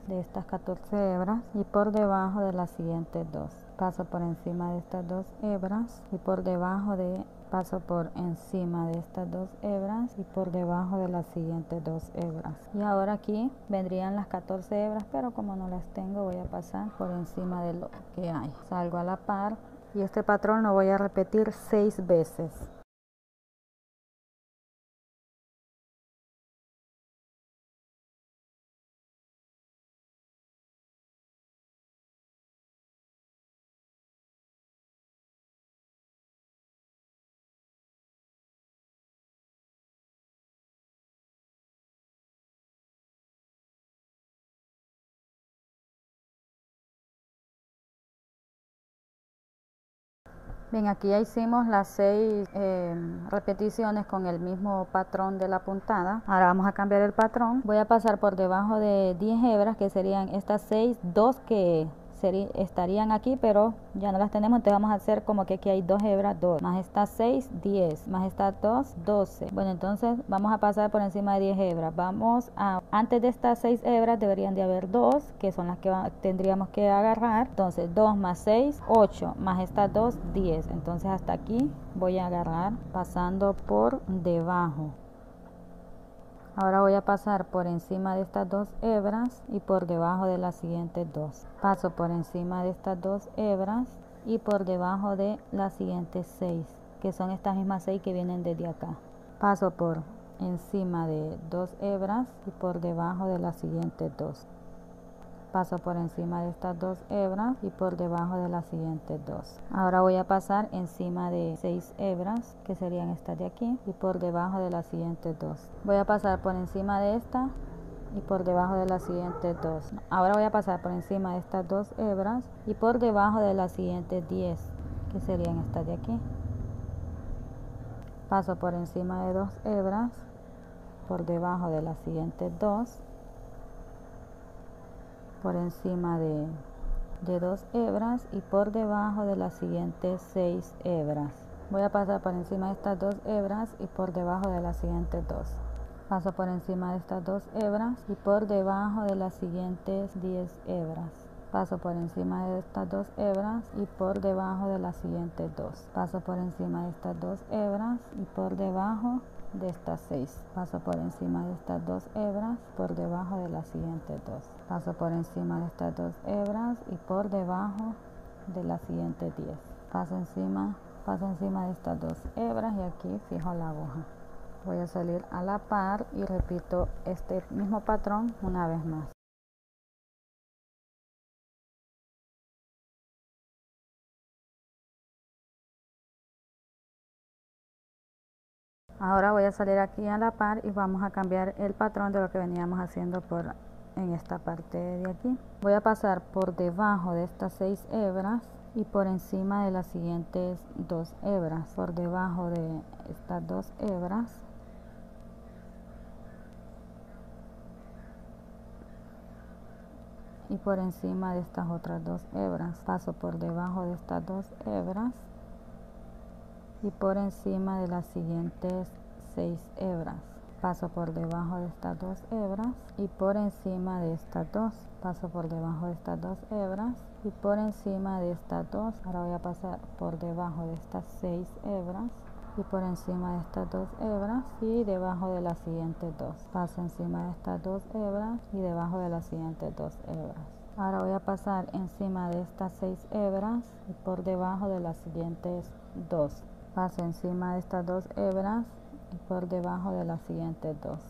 y por debajo de las siguientes dos. Paso por encima de estas dos hebras y por debajo de... Paso por encima de estas dos hebras y por debajo de las siguientes dos hebras. Y ahora aquí vendrían las 14 hebras, pero como no las tengo, voy a pasar por encima de lo que hay. Salgo a la par. Y este patrón lo voy a repetir 6 veces. Bien, aquí ya hicimos las 6 repeticiones con el mismo patrón de la puntada. Ahora vamos a cambiar el patrón. Voy a pasar por debajo de 10 hebras, que serían estas 6, 2 que estarían aquí, pero ya no las tenemos, entonces vamos a hacer como que aquí hay 2 hebras, 2, más estas 6, 10, más estas 2, 12. Bueno, entonces vamos a pasar por encima de 10 hebras. Antes de estas 6 hebras deberían de haber 2, que son las que tendríamos que agarrar. Entonces 2 más 6, 8, más estas 2, 10. Entonces hasta aquí voy a agarrar pasando por debajo. Ahora voy a pasar por encima de estas 2 hebras y por debajo de las siguientes 2. Paso por encima de estas 2 hebras y por debajo de las siguientes 6, que son estas mismas 6 que vienen desde acá. Paso por encima de 2 hebras y por debajo de las siguientes 2. Paso por encima de estas 2 hebras y por debajo de las siguientes 2. Ahora voy a pasar encima de 6 hebras, que serían estas de aquí, y por debajo de las siguientes 2. Voy a pasar por encima de esta y por debajo de las siguientes 2. Ahora voy a pasar por encima de estas 2 hebras y por debajo de las siguientes 10, que serían estas de aquí. Paso por encima de 2 hebras, por debajo de las siguientes 2. Por encima de 2 hebras y por debajo de las siguientes 6 hebras. Voy a pasar por encima de estas 2 hebras y por debajo de las siguientes 2. Paso por encima de estas 2 hebras y por debajo de las siguientes 10 hebras. paso por encima de estas 2 hebras y por debajo de las siguientes 2, paso por encima de estas 2 hebras y por debajo de estas 6, paso por encima de estas 2 hebras por debajo de las siguientes 2, paso por encima de estas 2 hebras y por debajo de las siguientes 10, paso encima de estas 2 hebras y aquí fijo la aguja. Voy a salir a la par y repito este mismo patrón una vez más. Ahora voy a salir aquí a la par y vamos a cambiar el patrón de lo que veníamos haciendo en esta parte de aquí. Voy a pasar por debajo de estas 6 hebras y por encima de las siguientes 2 hebras, por debajo de estas 2 hebras y por encima de estas otras 2 hebras. Paso por debajo de estas 2 hebras y por encima de las siguientes 6 hebras. Paso por debajo de estas 2 hebras y por encima de estas 2. Paso por debajo de estas 2 hebras y por encima de estas 2. Ahora voy a pasar por debajo de estas 6 hebras y por encima de estas 2 hebras y debajo de las siguientes 2. Paso encima de estas 2 hebras y debajo de las siguientes 2 hebras. Ahora voy a pasar encima de estas 6 hebras y por debajo de las siguientes 2. Paso encima de estas 2 hebras y por debajo de las siguientes 2.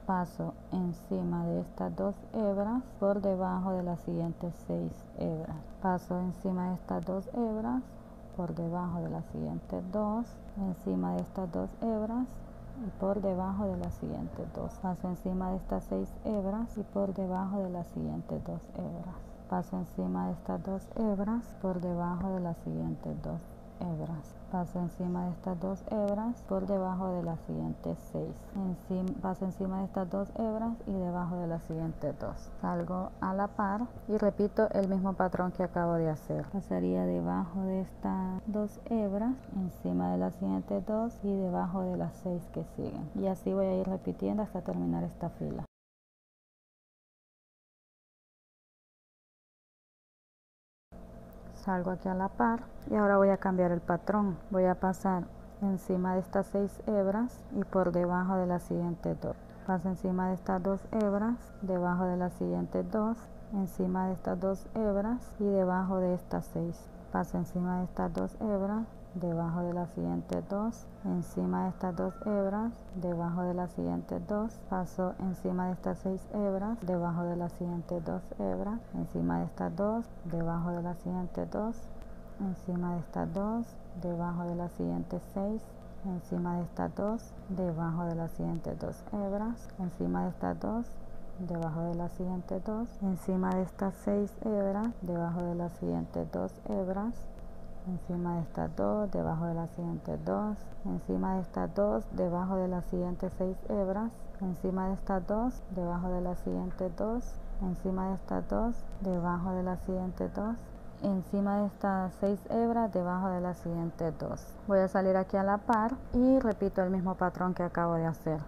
Paso encima de estas 2 hebras por debajo de las siguientes 6 hebras. Paso encima de estas 2 hebras por debajo de las siguientes 2. Encima de estas 2 hebras y por debajo de las siguientes 2. Paso encima de estas 6 hebras y por debajo de las siguientes 2 hebras. Paso encima de estas 2 hebras por debajo de las siguientes 2 hebras. Paso encima de estas 2 hebras por debajo de las siguientes 6. Paso encima de estas 2 hebras y debajo de las siguientes 2. Salgo a la par y repito el mismo patrón que acabo de hacer. Pasaría debajo de estas 2 hebras, encima de las siguientes 2 y debajo de las 6 que siguen. Y así voy a ir repitiendo hasta terminar esta fila. Salgo aquí a la par y ahora voy a cambiar el patrón. Voy a pasar encima de estas 6 hebras y por debajo de las siguientes 2. Paso encima de estas 2 hebras, debajo de las siguientes 2, encima de estas 2 hebras y debajo de estas 6. Paso encima de estas 2 hebras, debajo de las siguientes 2, encima de estas 2 hebras, debajo de las siguientes 2, paso encima de estas 6 hebras, debajo de las siguientes 2 hebras, encima de estas 2, debajo de las siguientes 2, encima de estas 2, debajo de las siguientes 6, encima de estas 2, debajo de las siguientes 2 hebras, encima de estas 2, debajo de las siguientes 2, encima de estas 6 hebras, debajo de las siguientes 2 hebras, encima de estas 2, debajo de las siguientes 2, encima de estas 2, debajo de las siguientes 6 hebras, encima de estas 2, debajo de las siguientes 2, encima de estas 2, debajo de las siguientes 2, encima de estas 6 hebras, debajo de las siguientes 2. Voy a salir aquí a la par y repito el mismo patrón que acabo de hacer.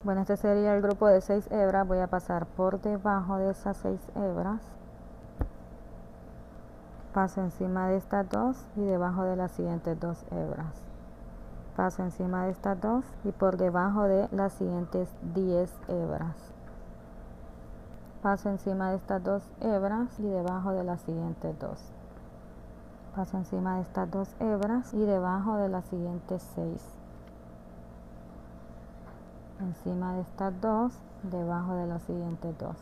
Bueno, este sería el grupo de 6 hebras. Voy a pasar por debajo de esas 6 hebras. Paso encima de estas 2 y debajo de las siguientes 2 hebras. Paso encima de estas 2 y por debajo de las siguientes 10 hebras. Paso encima de estas 2 hebras y debajo de las siguientes 2. Paso encima de estas 2 hebras y debajo de las siguientes 6. Encima de estas 2, debajo de las siguientes 2.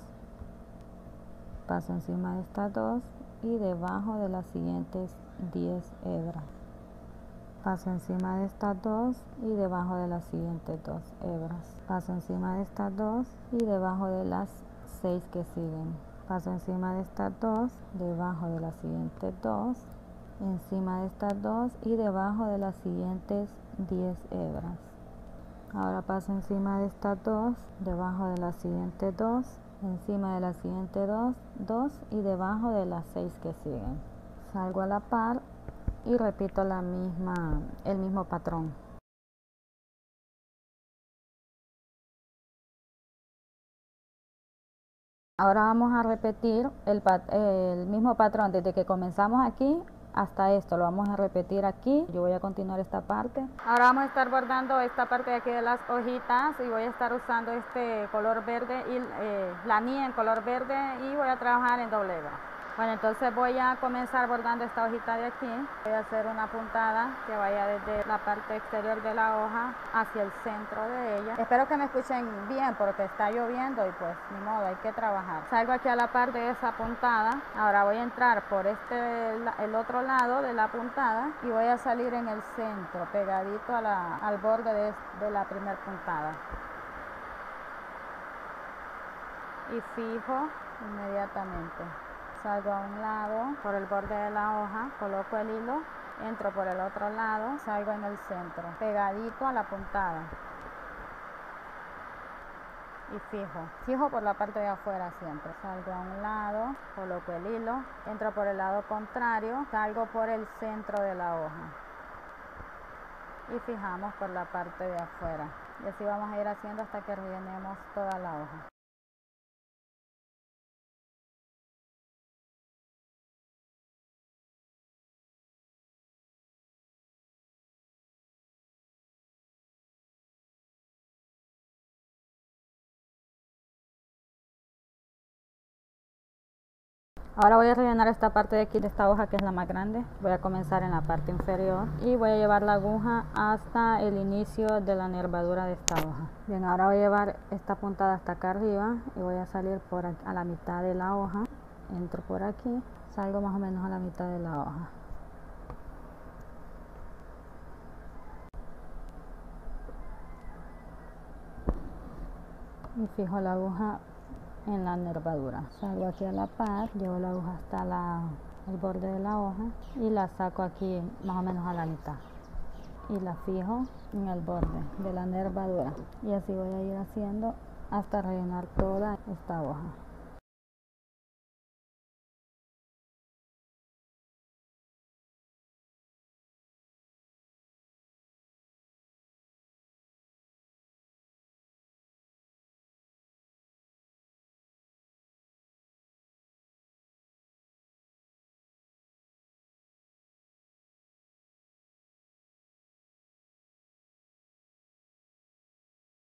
Paso encima de estas 2 y debajo de las siguientes 10 hebras. Paso encima de estas 2 y debajo de las siguientes 2 hebras. Paso encima de estas 2 y debajo de las 6 que siguen. Paso encima de estas 2, debajo de las siguientes 2, encima de estas 2 y debajo de las siguientes 10 hebras. Ahora paso encima de estas 2, debajo de las siguientes 2, encima de las siguientes 2 y debajo de las 6 que siguen. Salgo a la par y repito el mismo patrón. Ahora vamos a repetir el mismo patrón desde que comenzamos aquí hasta esto, lo vamos a repetir aquí. Yo voy a continuar esta parte. Ahora vamos a estar bordando esta parte de aquí de las hojitas y voy a estar usando este color verde y la anilla en color verde y voy a trabajar en doble hebra. Bueno, entonces voy a comenzar bordando esta hojita de aquí. Voy a hacer una puntada que vaya desde la parte exterior de la hoja hacia el centro de ella. Espero que me escuchen bien porque está lloviendo y pues ni modo, hay que trabajar. Salgo aquí a la parte de esa puntada. Ahora voy a entrar por el otro lado de la puntada y voy a salir en el centro, pegadito al borde de la primera puntada. Y fijo inmediatamente. Salgo a un lado por el borde de la hoja, coloco el hilo, entro por el otro lado, salgo en el centro, pegadito a la puntada. Y fijo por la parte de afuera siempre. Salgo a un lado, coloco el hilo, entro por el lado contrario, salgo por el centro de la hoja. Y fijamos por la parte de afuera. Y así vamos a ir haciendo hasta que rellenemos toda la hoja. Ahora voy a rellenar esta parte de aquí de esta hoja que es la más grande. Voy a comenzar en la parte inferior y voy a llevar la aguja hasta el inicio de la nervadura de esta hoja. Bien, ahora voy a llevar esta puntada hasta acá arriba y voy a salir por aquí, a la mitad de la hoja. Entro por aquí, salgo más o menos a la mitad de la hoja. Y fijo la aguja en la nervadura. Salgo aquí a la par, llevo la aguja hasta el borde de la hoja y la saco aquí más o menos a la mitad y la fijo en el borde de la nervadura y así voy a ir haciendo hasta rellenar toda esta hoja.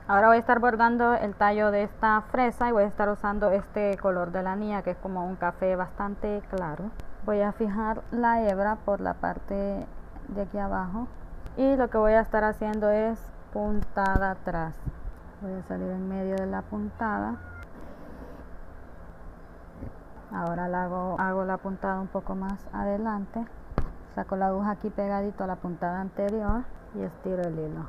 Ahora voy a estar bordando el tallo de esta fresa y voy a estar usando este color de la anilla que es como un café bastante claro. Voy a fijar la hebra por la parte de aquí abajo y lo que voy a estar haciendo es puntada atrás. Voy a salir en medio de la puntada. Ahora hago la puntada un poco más adelante. Saco la aguja aquí pegadito a la puntada anterior y estiro el hilo.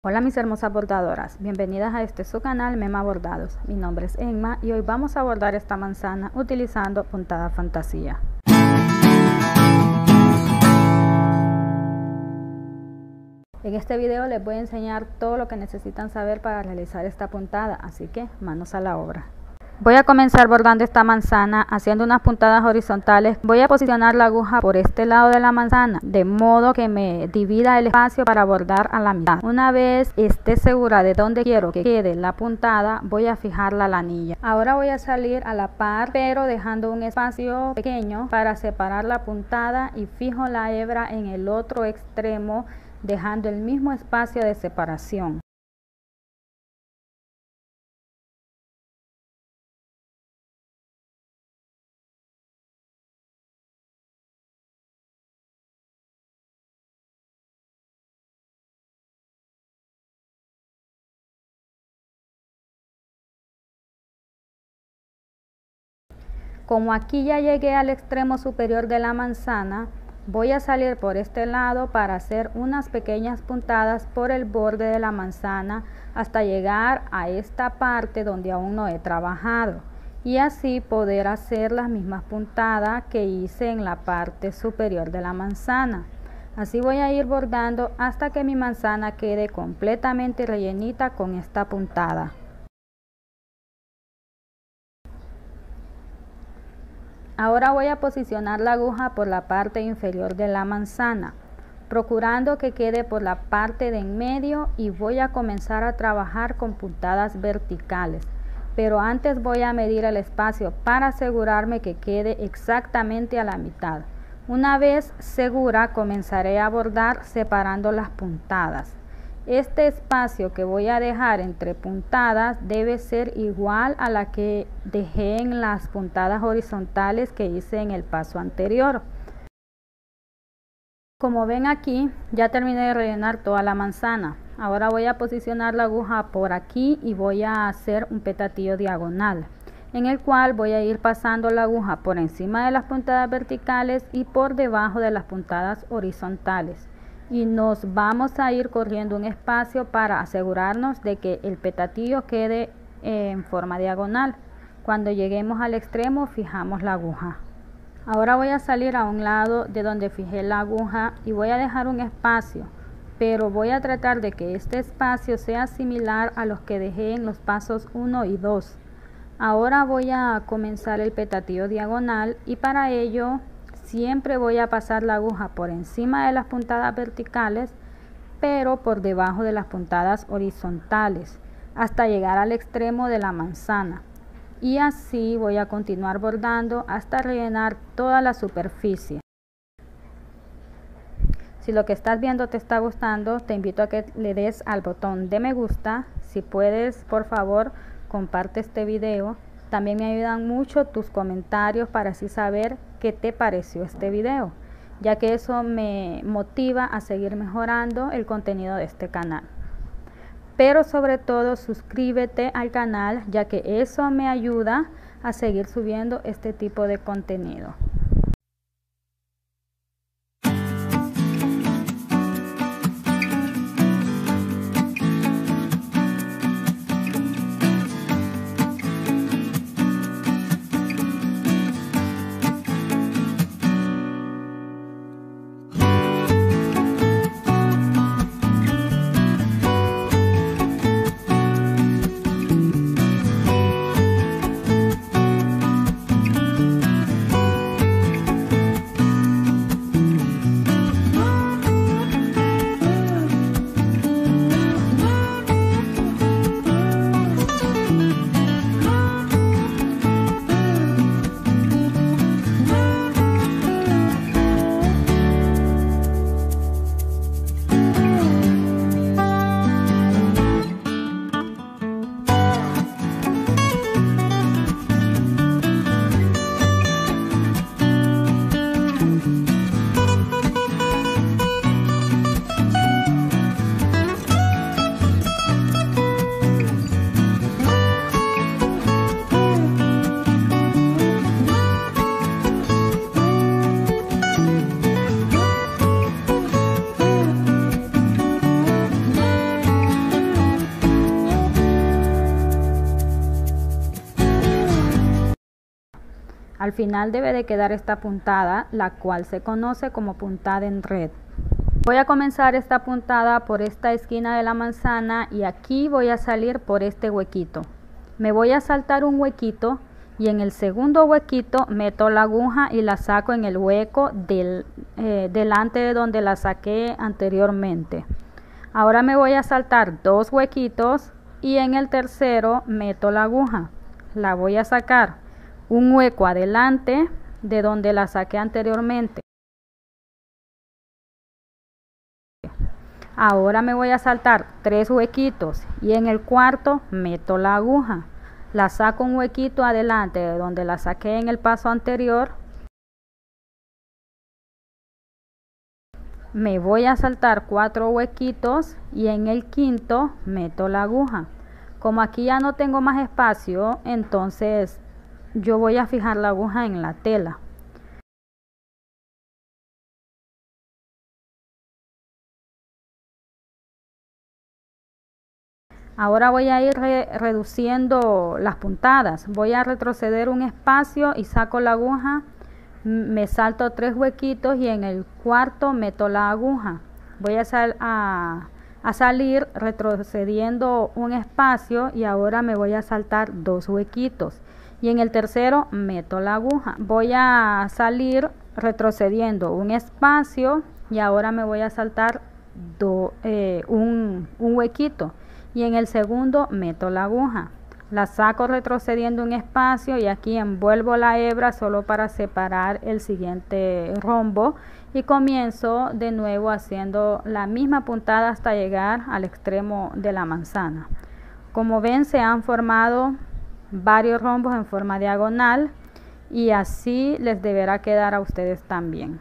Hola mis hermosas bordadoras, bienvenidas a este su canal Mema Bordados. Mi nombre es Emma y hoy vamos a bordar esta manzana utilizando puntada fantasía. En este video les voy a enseñar todo lo que necesitan saber para realizar esta puntada, así que manos a la obra. Voy a comenzar bordando esta manzana haciendo unas puntadas horizontales. Voy a posicionar la aguja por este lado de la manzana de modo que me divida el espacio para bordar a la mitad. Una vez esté segura de dónde quiero que quede la puntada, voy a fijarla a la anilla. Ahora voy a salir a la par pero dejando un espacio pequeño para separar la puntada y fijo la hebra en el otro extremo dejando el mismo espacio de separación. Como aquí ya llegué al extremo superior de la manzana, voy a salir por este lado para hacer unas pequeñas puntadas por el borde de la manzana hasta llegar a esta parte donde aún no he trabajado y así poder hacer las mismas puntadas que hice en la parte superior de la manzana. Así voy a ir bordando hasta que mi manzana quede completamente rellenita con esta puntada. Ahora voy a posicionar la aguja por la parte inferior de la manzana, procurando que quede por la parte de en medio, y voy a comenzar a trabajar con puntadas verticales. Pero antes voy a medir el espacio para asegurarme que quede exactamente a la mitad. Una vez segura, comenzaré a bordar separando las puntadas. Este espacio que voy a dejar entre puntadas debe ser igual a la que dejé en las puntadas horizontales que hice en el paso anterior. Como ven aquí, ya terminé de rellenar toda la manzana. Ahora voy a posicionar la aguja por aquí y voy a hacer un petatillo diagonal, en el cual voy a ir pasando la aguja por encima de las puntadas verticales y por debajo de las puntadas horizontales. Y nos vamos a ir corriendo un espacio para asegurarnos de que el petatillo quede en forma diagonal. Cuando lleguemos al extremo, fijamos la aguja. Ahora voy a salir a un lado de donde fijé la aguja y voy a dejar un espacio, pero voy a tratar de que este espacio sea similar a los que dejé en los pasos 1 y 2. Ahora voy a comenzar el petatillo diagonal y para ello siempre voy a pasar la aguja por encima de las puntadas verticales, pero por debajo de las puntadas horizontales, hasta llegar al extremo de la manzana. Y así voy a continuar bordando hasta rellenar toda la superficie. Si lo que estás viendo te está gustando, te invito a que le des al botón de me gusta. Si puedes, por favor, comparte este video. También me ayudan mucho tus comentarios para así saber qué te pareció este video, ya que eso me motiva a seguir mejorando el contenido de este canal. Pero sobre todo suscríbete al canal, ya que eso me ayuda a seguir subiendo este tipo de contenido. Al final debe de quedar esta puntada, la cual se conoce como puntada en red. Voy a comenzar esta puntada por esta esquina de la manzana y aquí voy a salir por este huequito. Me voy a saltar un huequito y en el segundo huequito meto la aguja y la saco en el hueco delante de donde la saqué anteriormente. Ahora me voy a saltar dos huequitos y en el tercero meto la aguja. La voy a sacar un hueco adelante de donde la saqué anteriormente. Ahora me voy a saltar tres huequitos y en el cuarto meto la aguja. La saco un huequito adelante de donde la saqué en el paso anterior. Me voy a saltar cuatro huequitos y en el quinto meto la aguja. Como aquí ya no tengo más espacio, entonces yo voy a fijar la aguja en la tela. Ahora voy a ir reduciendo las puntadas. Voy a retroceder un espacio y saco la aguja, me salto 3 huequitos y en el cuarto meto la aguja. Voy a salir retrocediendo un espacio y ahora me voy a saltar 2 huequitos y en el tercero meto la aguja. Voy a salir retrocediendo un espacio y ahora me voy a saltar un huequito y en el segundo meto la aguja. La saco retrocediendo un espacio y aquí envuelvo la hebra solo para separar el siguiente rombo y comienzo de nuevo haciendo la misma puntada hasta llegar al extremo de la manzana. Como ven, se han formado varios rombos en forma diagonal y así les deberá quedar a ustedes también.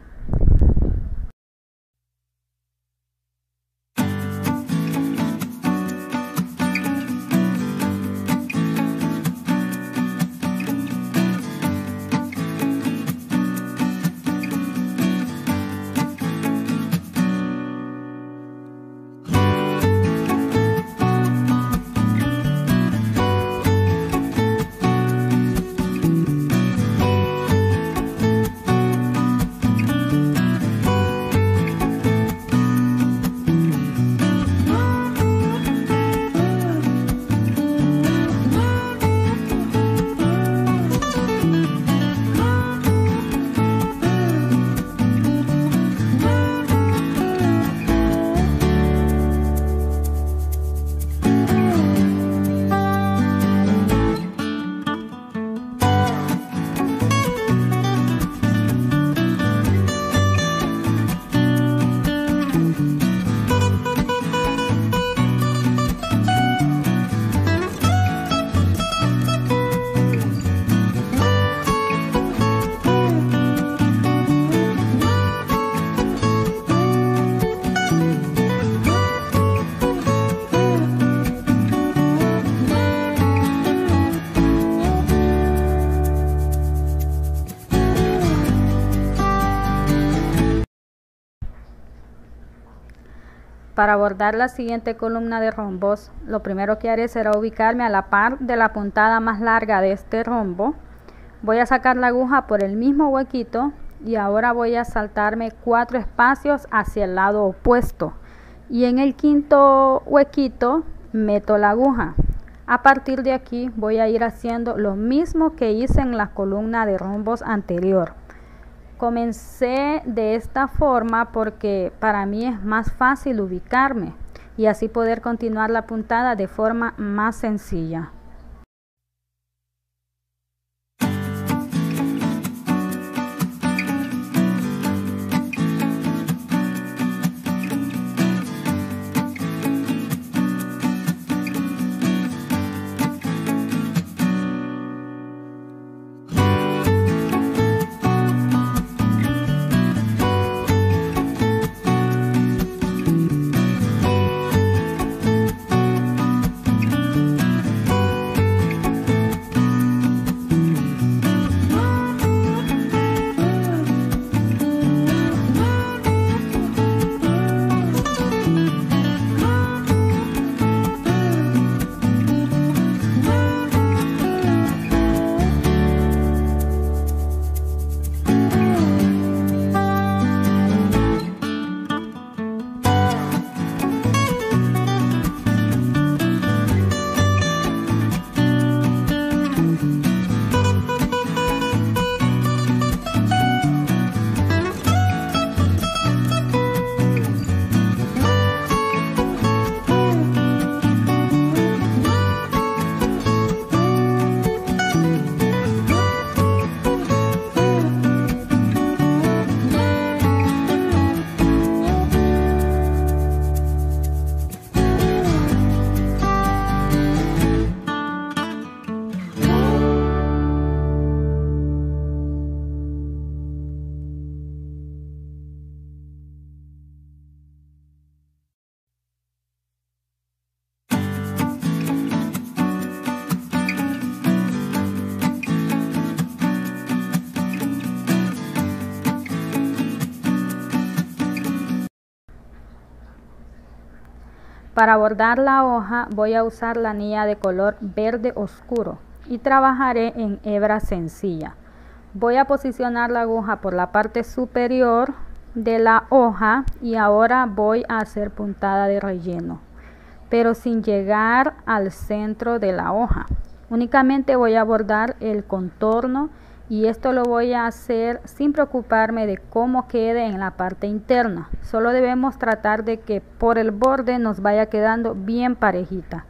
Para bordar la siguiente columna de rombos, lo primero que haré será ubicarme a la par de la puntada más larga de este rombo. Voy a sacar la aguja por el mismo huequito y ahora voy a saltarme 4 espacios hacia el lado opuesto. Y en el quinto huequito meto la aguja. A partir de aquí voy a ir haciendo lo mismo que hice en la columna de rombos anterior. Comencé de esta forma porque para mí es más fácil ubicarme y así poder continuar la puntada de forma más sencilla. Para bordar la hoja voy a usar la anilla de color verde oscuro y trabajaré en hebra sencilla. Voy a posicionar la aguja por la parte superior de la hoja y ahora voy a hacer puntada de relleno, pero sin llegar al centro de la hoja. Únicamente voy a bordar el contorno y esto lo voy a hacer sin preocuparme de cómo quede en la parte interna. Solo debemos tratar de que por el borde nos vaya quedando bien parejita.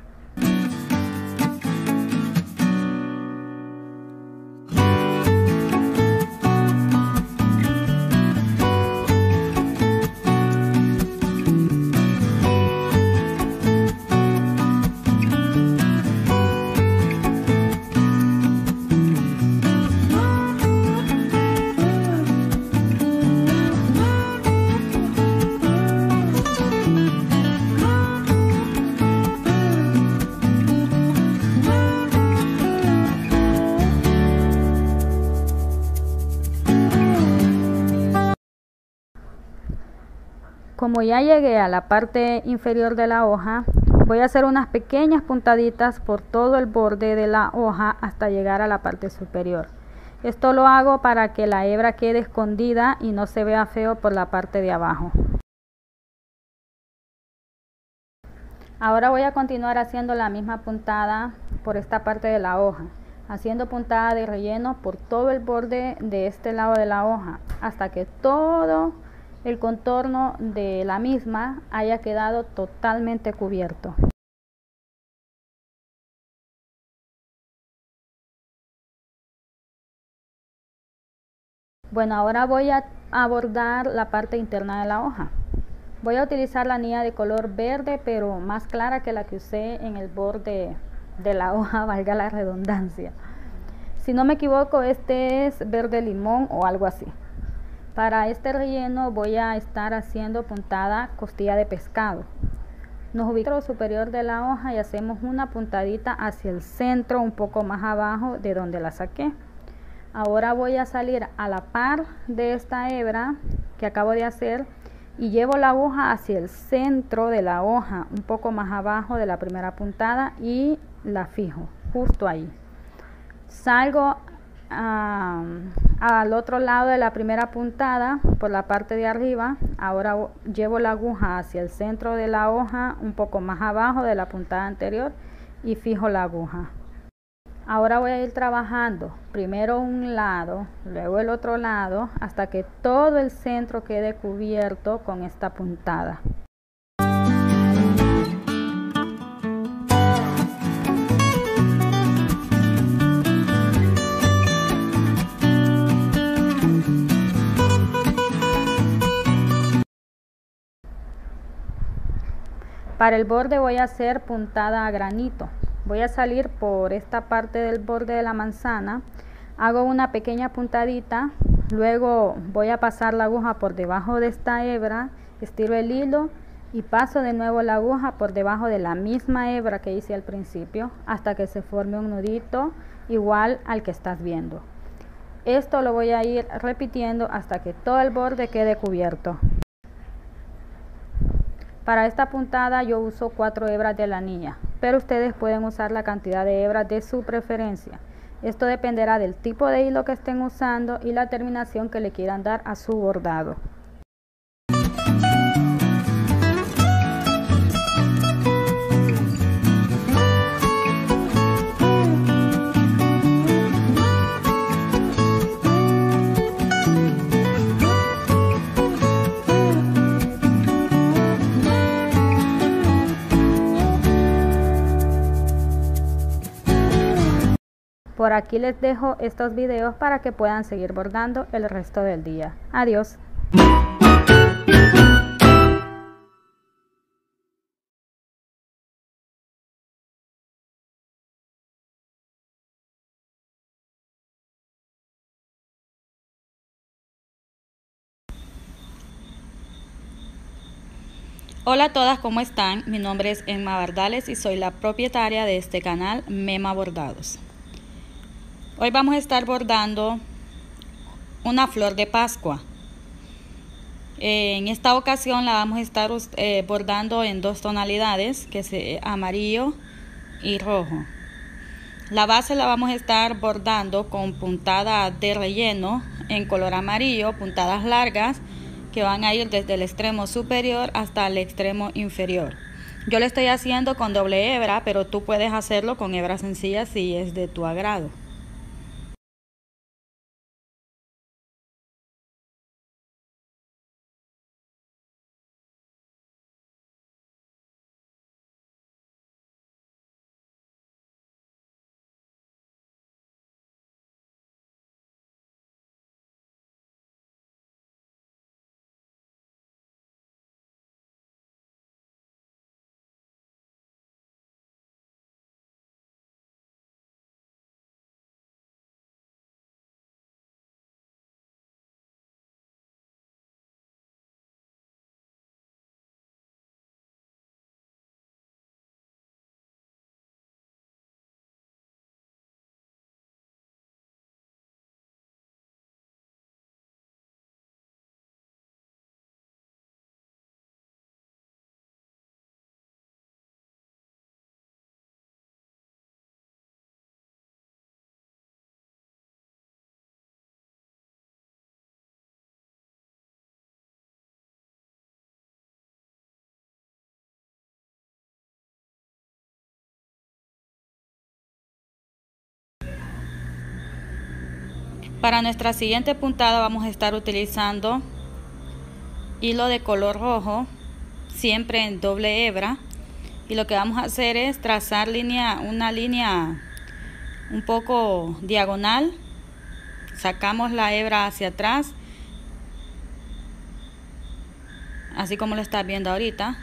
Como ya llegué a la parte inferior de la hoja, voy a hacer unas pequeñas puntaditas por todo el borde de la hoja hasta llegar a la parte superior. Esto lo hago para que la hebra quede escondida y no se vea feo por la parte de abajo. Ahora voy a continuar haciendo la misma puntada por esta parte de la hoja, haciendo puntada de relleno por todo el borde de este lado de la hoja hasta que todo el contorno de la misma haya quedado totalmente cubierto. Bueno, ahora voy a bordar la parte interna de la hoja. Voy a utilizar la anilla de color verde, pero más clara que la que usé en el borde de la hoja, valga la redundancia. Si no me equivoco, este es verde limón o algo así. Para este relleno voy a estar haciendo puntada costilla de pescado. Nos ubicamos superior de la hoja y hacemos una puntadita hacia el centro, un poco más abajo de donde la saqué. Ahora voy a salir a la par de esta hebra que acabo de hacer y llevo la aguja hacia el centro de la hoja, un poco más abajo de la primera puntada y la fijo justo ahí. Salgo al otro lado de la primera puntada por la parte de arriba. Ahora llevo la aguja hacia el centro de la hoja, un poco más abajo de la puntada anterior y fijo la aguja. Ahora voy a ir trabajando primero un lado, luego el otro lado, hasta que todo el centro quede cubierto con esta puntada. Para el borde voy a hacer puntada a granito. Voy a salir por esta parte del borde de la manzana, hago una pequeña puntadita, luego voy a pasar la aguja por debajo de esta hebra, estiro el hilo y paso de nuevo la aguja por debajo de la misma hebra que hice al principio hasta que se forme un nudito igual al que estás viendo. Esto lo voy a ir repitiendo hasta que todo el borde quede cubierto. Para esta puntada yo uso 4 hebras de la anilla, pero ustedes pueden usar la cantidad de hebras de su preferencia. Esto dependerá del tipo de hilo que estén usando y la terminación que le quieran dar a su bordado. Por aquí les dejo estos videos para que puedan seguir bordando el resto del día. Adiós. Hola a todas, ¿cómo están? Mi nombre es Emma Bardales y soy la propietaria de este canal Mema Bordados. Hoy vamos a estar bordando una flor de Pascua. En esta ocasión la vamos a estar bordando en dos tonalidades, que es amarillo y rojo. La base la vamos a estar bordando con puntadas de relleno en color amarillo, puntadas largas que van a ir desde el extremo superior hasta el extremo inferior. Yo lo estoy haciendo con doble hebra, pero tú puedes hacerlo con hebra sencilla si es de tu agrado. Para nuestra siguiente puntada vamos a estar utilizando hilo de color rojo, siempre en doble hebra, y lo que vamos a hacer es trazar una línea un poco diagonal. Sacamos la hebra hacia atrás, así como lo estás viendo ahorita.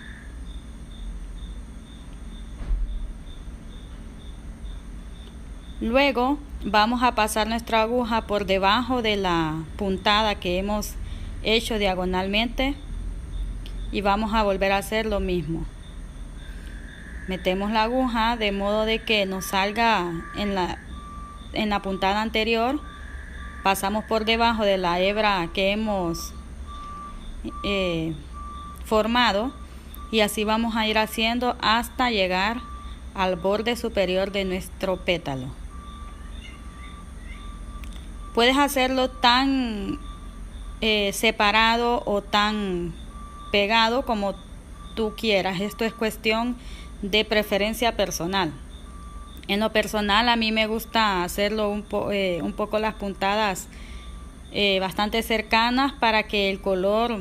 Luego vamos a pasar nuestra aguja por debajo de la puntada que hemos hecho diagonalmente y vamos a volver a hacer lo mismo. Metemos la aguja de modo de que nos salga en la puntada anterior. Pasamos por debajo de la hebra que hemos formado y así vamos a ir haciendo hasta llegar al borde superior de nuestro pétalo. Puedes hacerlo tan separado o tan pegado como tú quieras. Esto es cuestión de preferencia personal. En lo personal a mí me gusta hacerlo un poco las puntadas bastante cercanas para que el color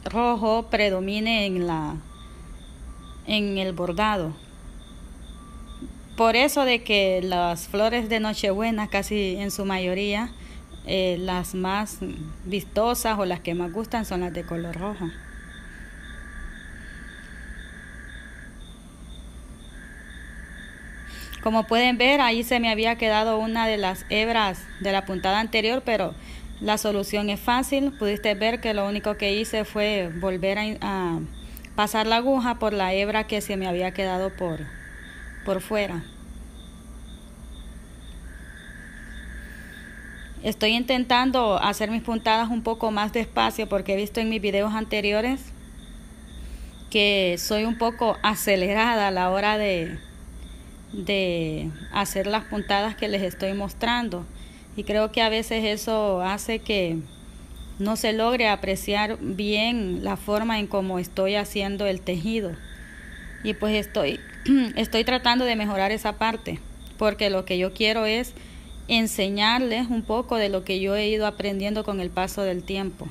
rojo predomine en el bordado. Por eso de que las flores de Nochebuena, casi en su mayoría, las más vistosas o las que más gustan son las de color rojo. Como pueden ver, ahí se me había quedado una de las hebras de la puntada anterior, pero la solución es fácil. Pudiste ver que lo único que hice fue volver a pasar la aguja por la hebra que se me había quedado por fuera. Estoy intentando hacer mis puntadas un poco más despacio porque he visto en mis videos anteriores que soy un poco acelerada a la hora de hacer las puntadas que les estoy mostrando, y creo que a veces eso hace que no se logre apreciar bien la forma en cómo estoy haciendo el tejido, y pues estoy tratando de mejorar esa parte porque lo que yo quiero es enseñarles un poco de lo que yo he ido aprendiendo con el paso del tiempo.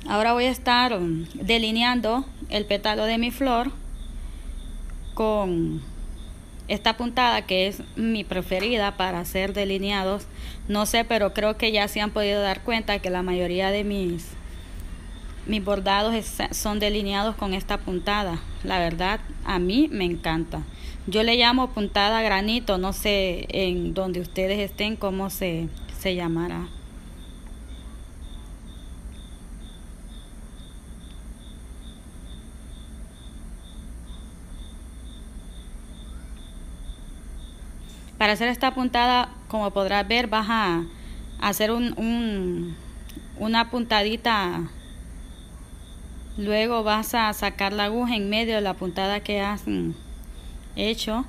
Ahora voy a estar delineando el pétalo de mi flor con esta puntada, que es mi preferida para hacer delineados. No sé, pero creo que ya se han podido dar cuenta que la mayoría de mis bordados son delineados con esta puntada. La verdad, a mí me encanta. Yo le llamo puntada granito, no sé en donde ustedes estén cómo se llamará. Para hacer esta puntada, como podrás ver, vas a hacer una puntadita. Luego vas a sacar la aguja en medio de la puntada que has hecho.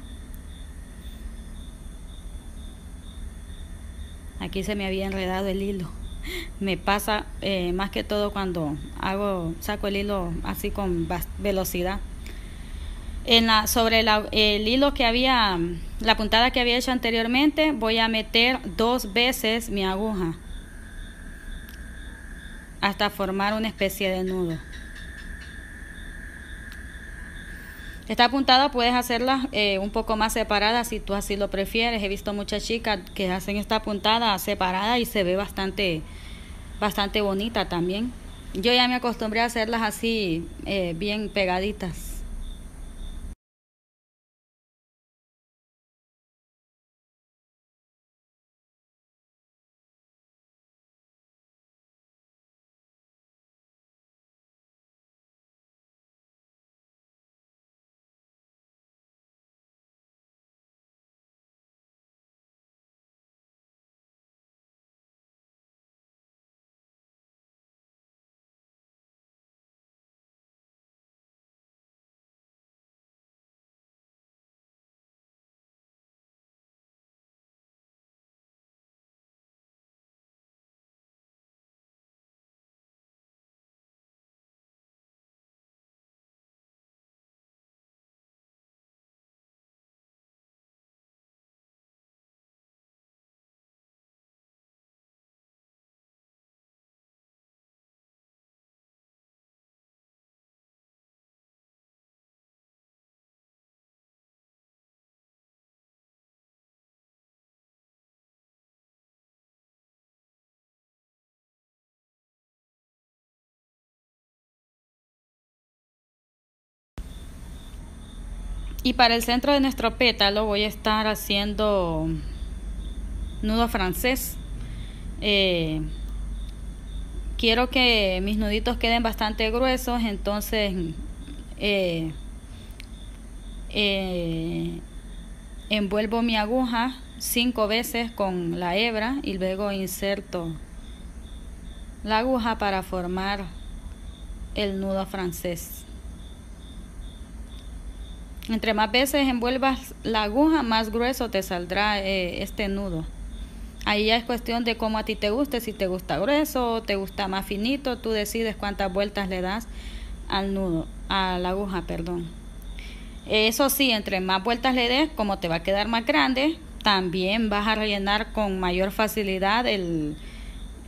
Aquí se me había enredado el hilo. Me pasa más que todo cuando saco el hilo así con velocidad. Sobre el hilo que había, la puntada que había hecho anteriormente, voy a meter 2 veces mi aguja hasta formar una especie de nudo. Esta puntada puedes hacerla un poco más separada si tú así lo prefieres. He visto muchas chicas que hacen esta puntada separada y se ve bastante bonita también. Yo ya me acostumbré a hacerlas así bien pegaditas. Y para el centro de nuestro pétalo voy a estar haciendo nudo francés. Quiero que mis nuditos queden bastante gruesos, entonces envuelvo mi aguja 5 veces con la hebra y luego inserto la aguja para formar el nudo francés. Entre más veces envuelvas la aguja, más grueso te saldrá este nudo. Ahí ya es cuestión de cómo a ti te guste, si te gusta grueso o te gusta más finito, tú decides cuántas vueltas le das al nudo, a la aguja, perdón. Eso sí, entre más vueltas le des, como te va a quedar más grande, también vas a rellenar con mayor facilidad en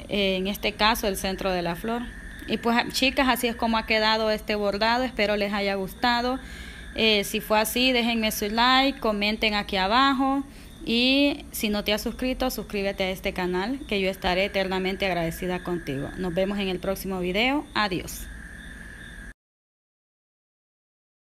este caso el centro de la flor. Y pues chicas, así es como ha quedado este bordado, espero les haya gustado. Si fue así, déjenme su like, comenten aquí abajo y si no te has suscrito, suscríbete a este canal, que yo estaré eternamente agradecida contigo. Nos vemos en el próximo video. Adiós.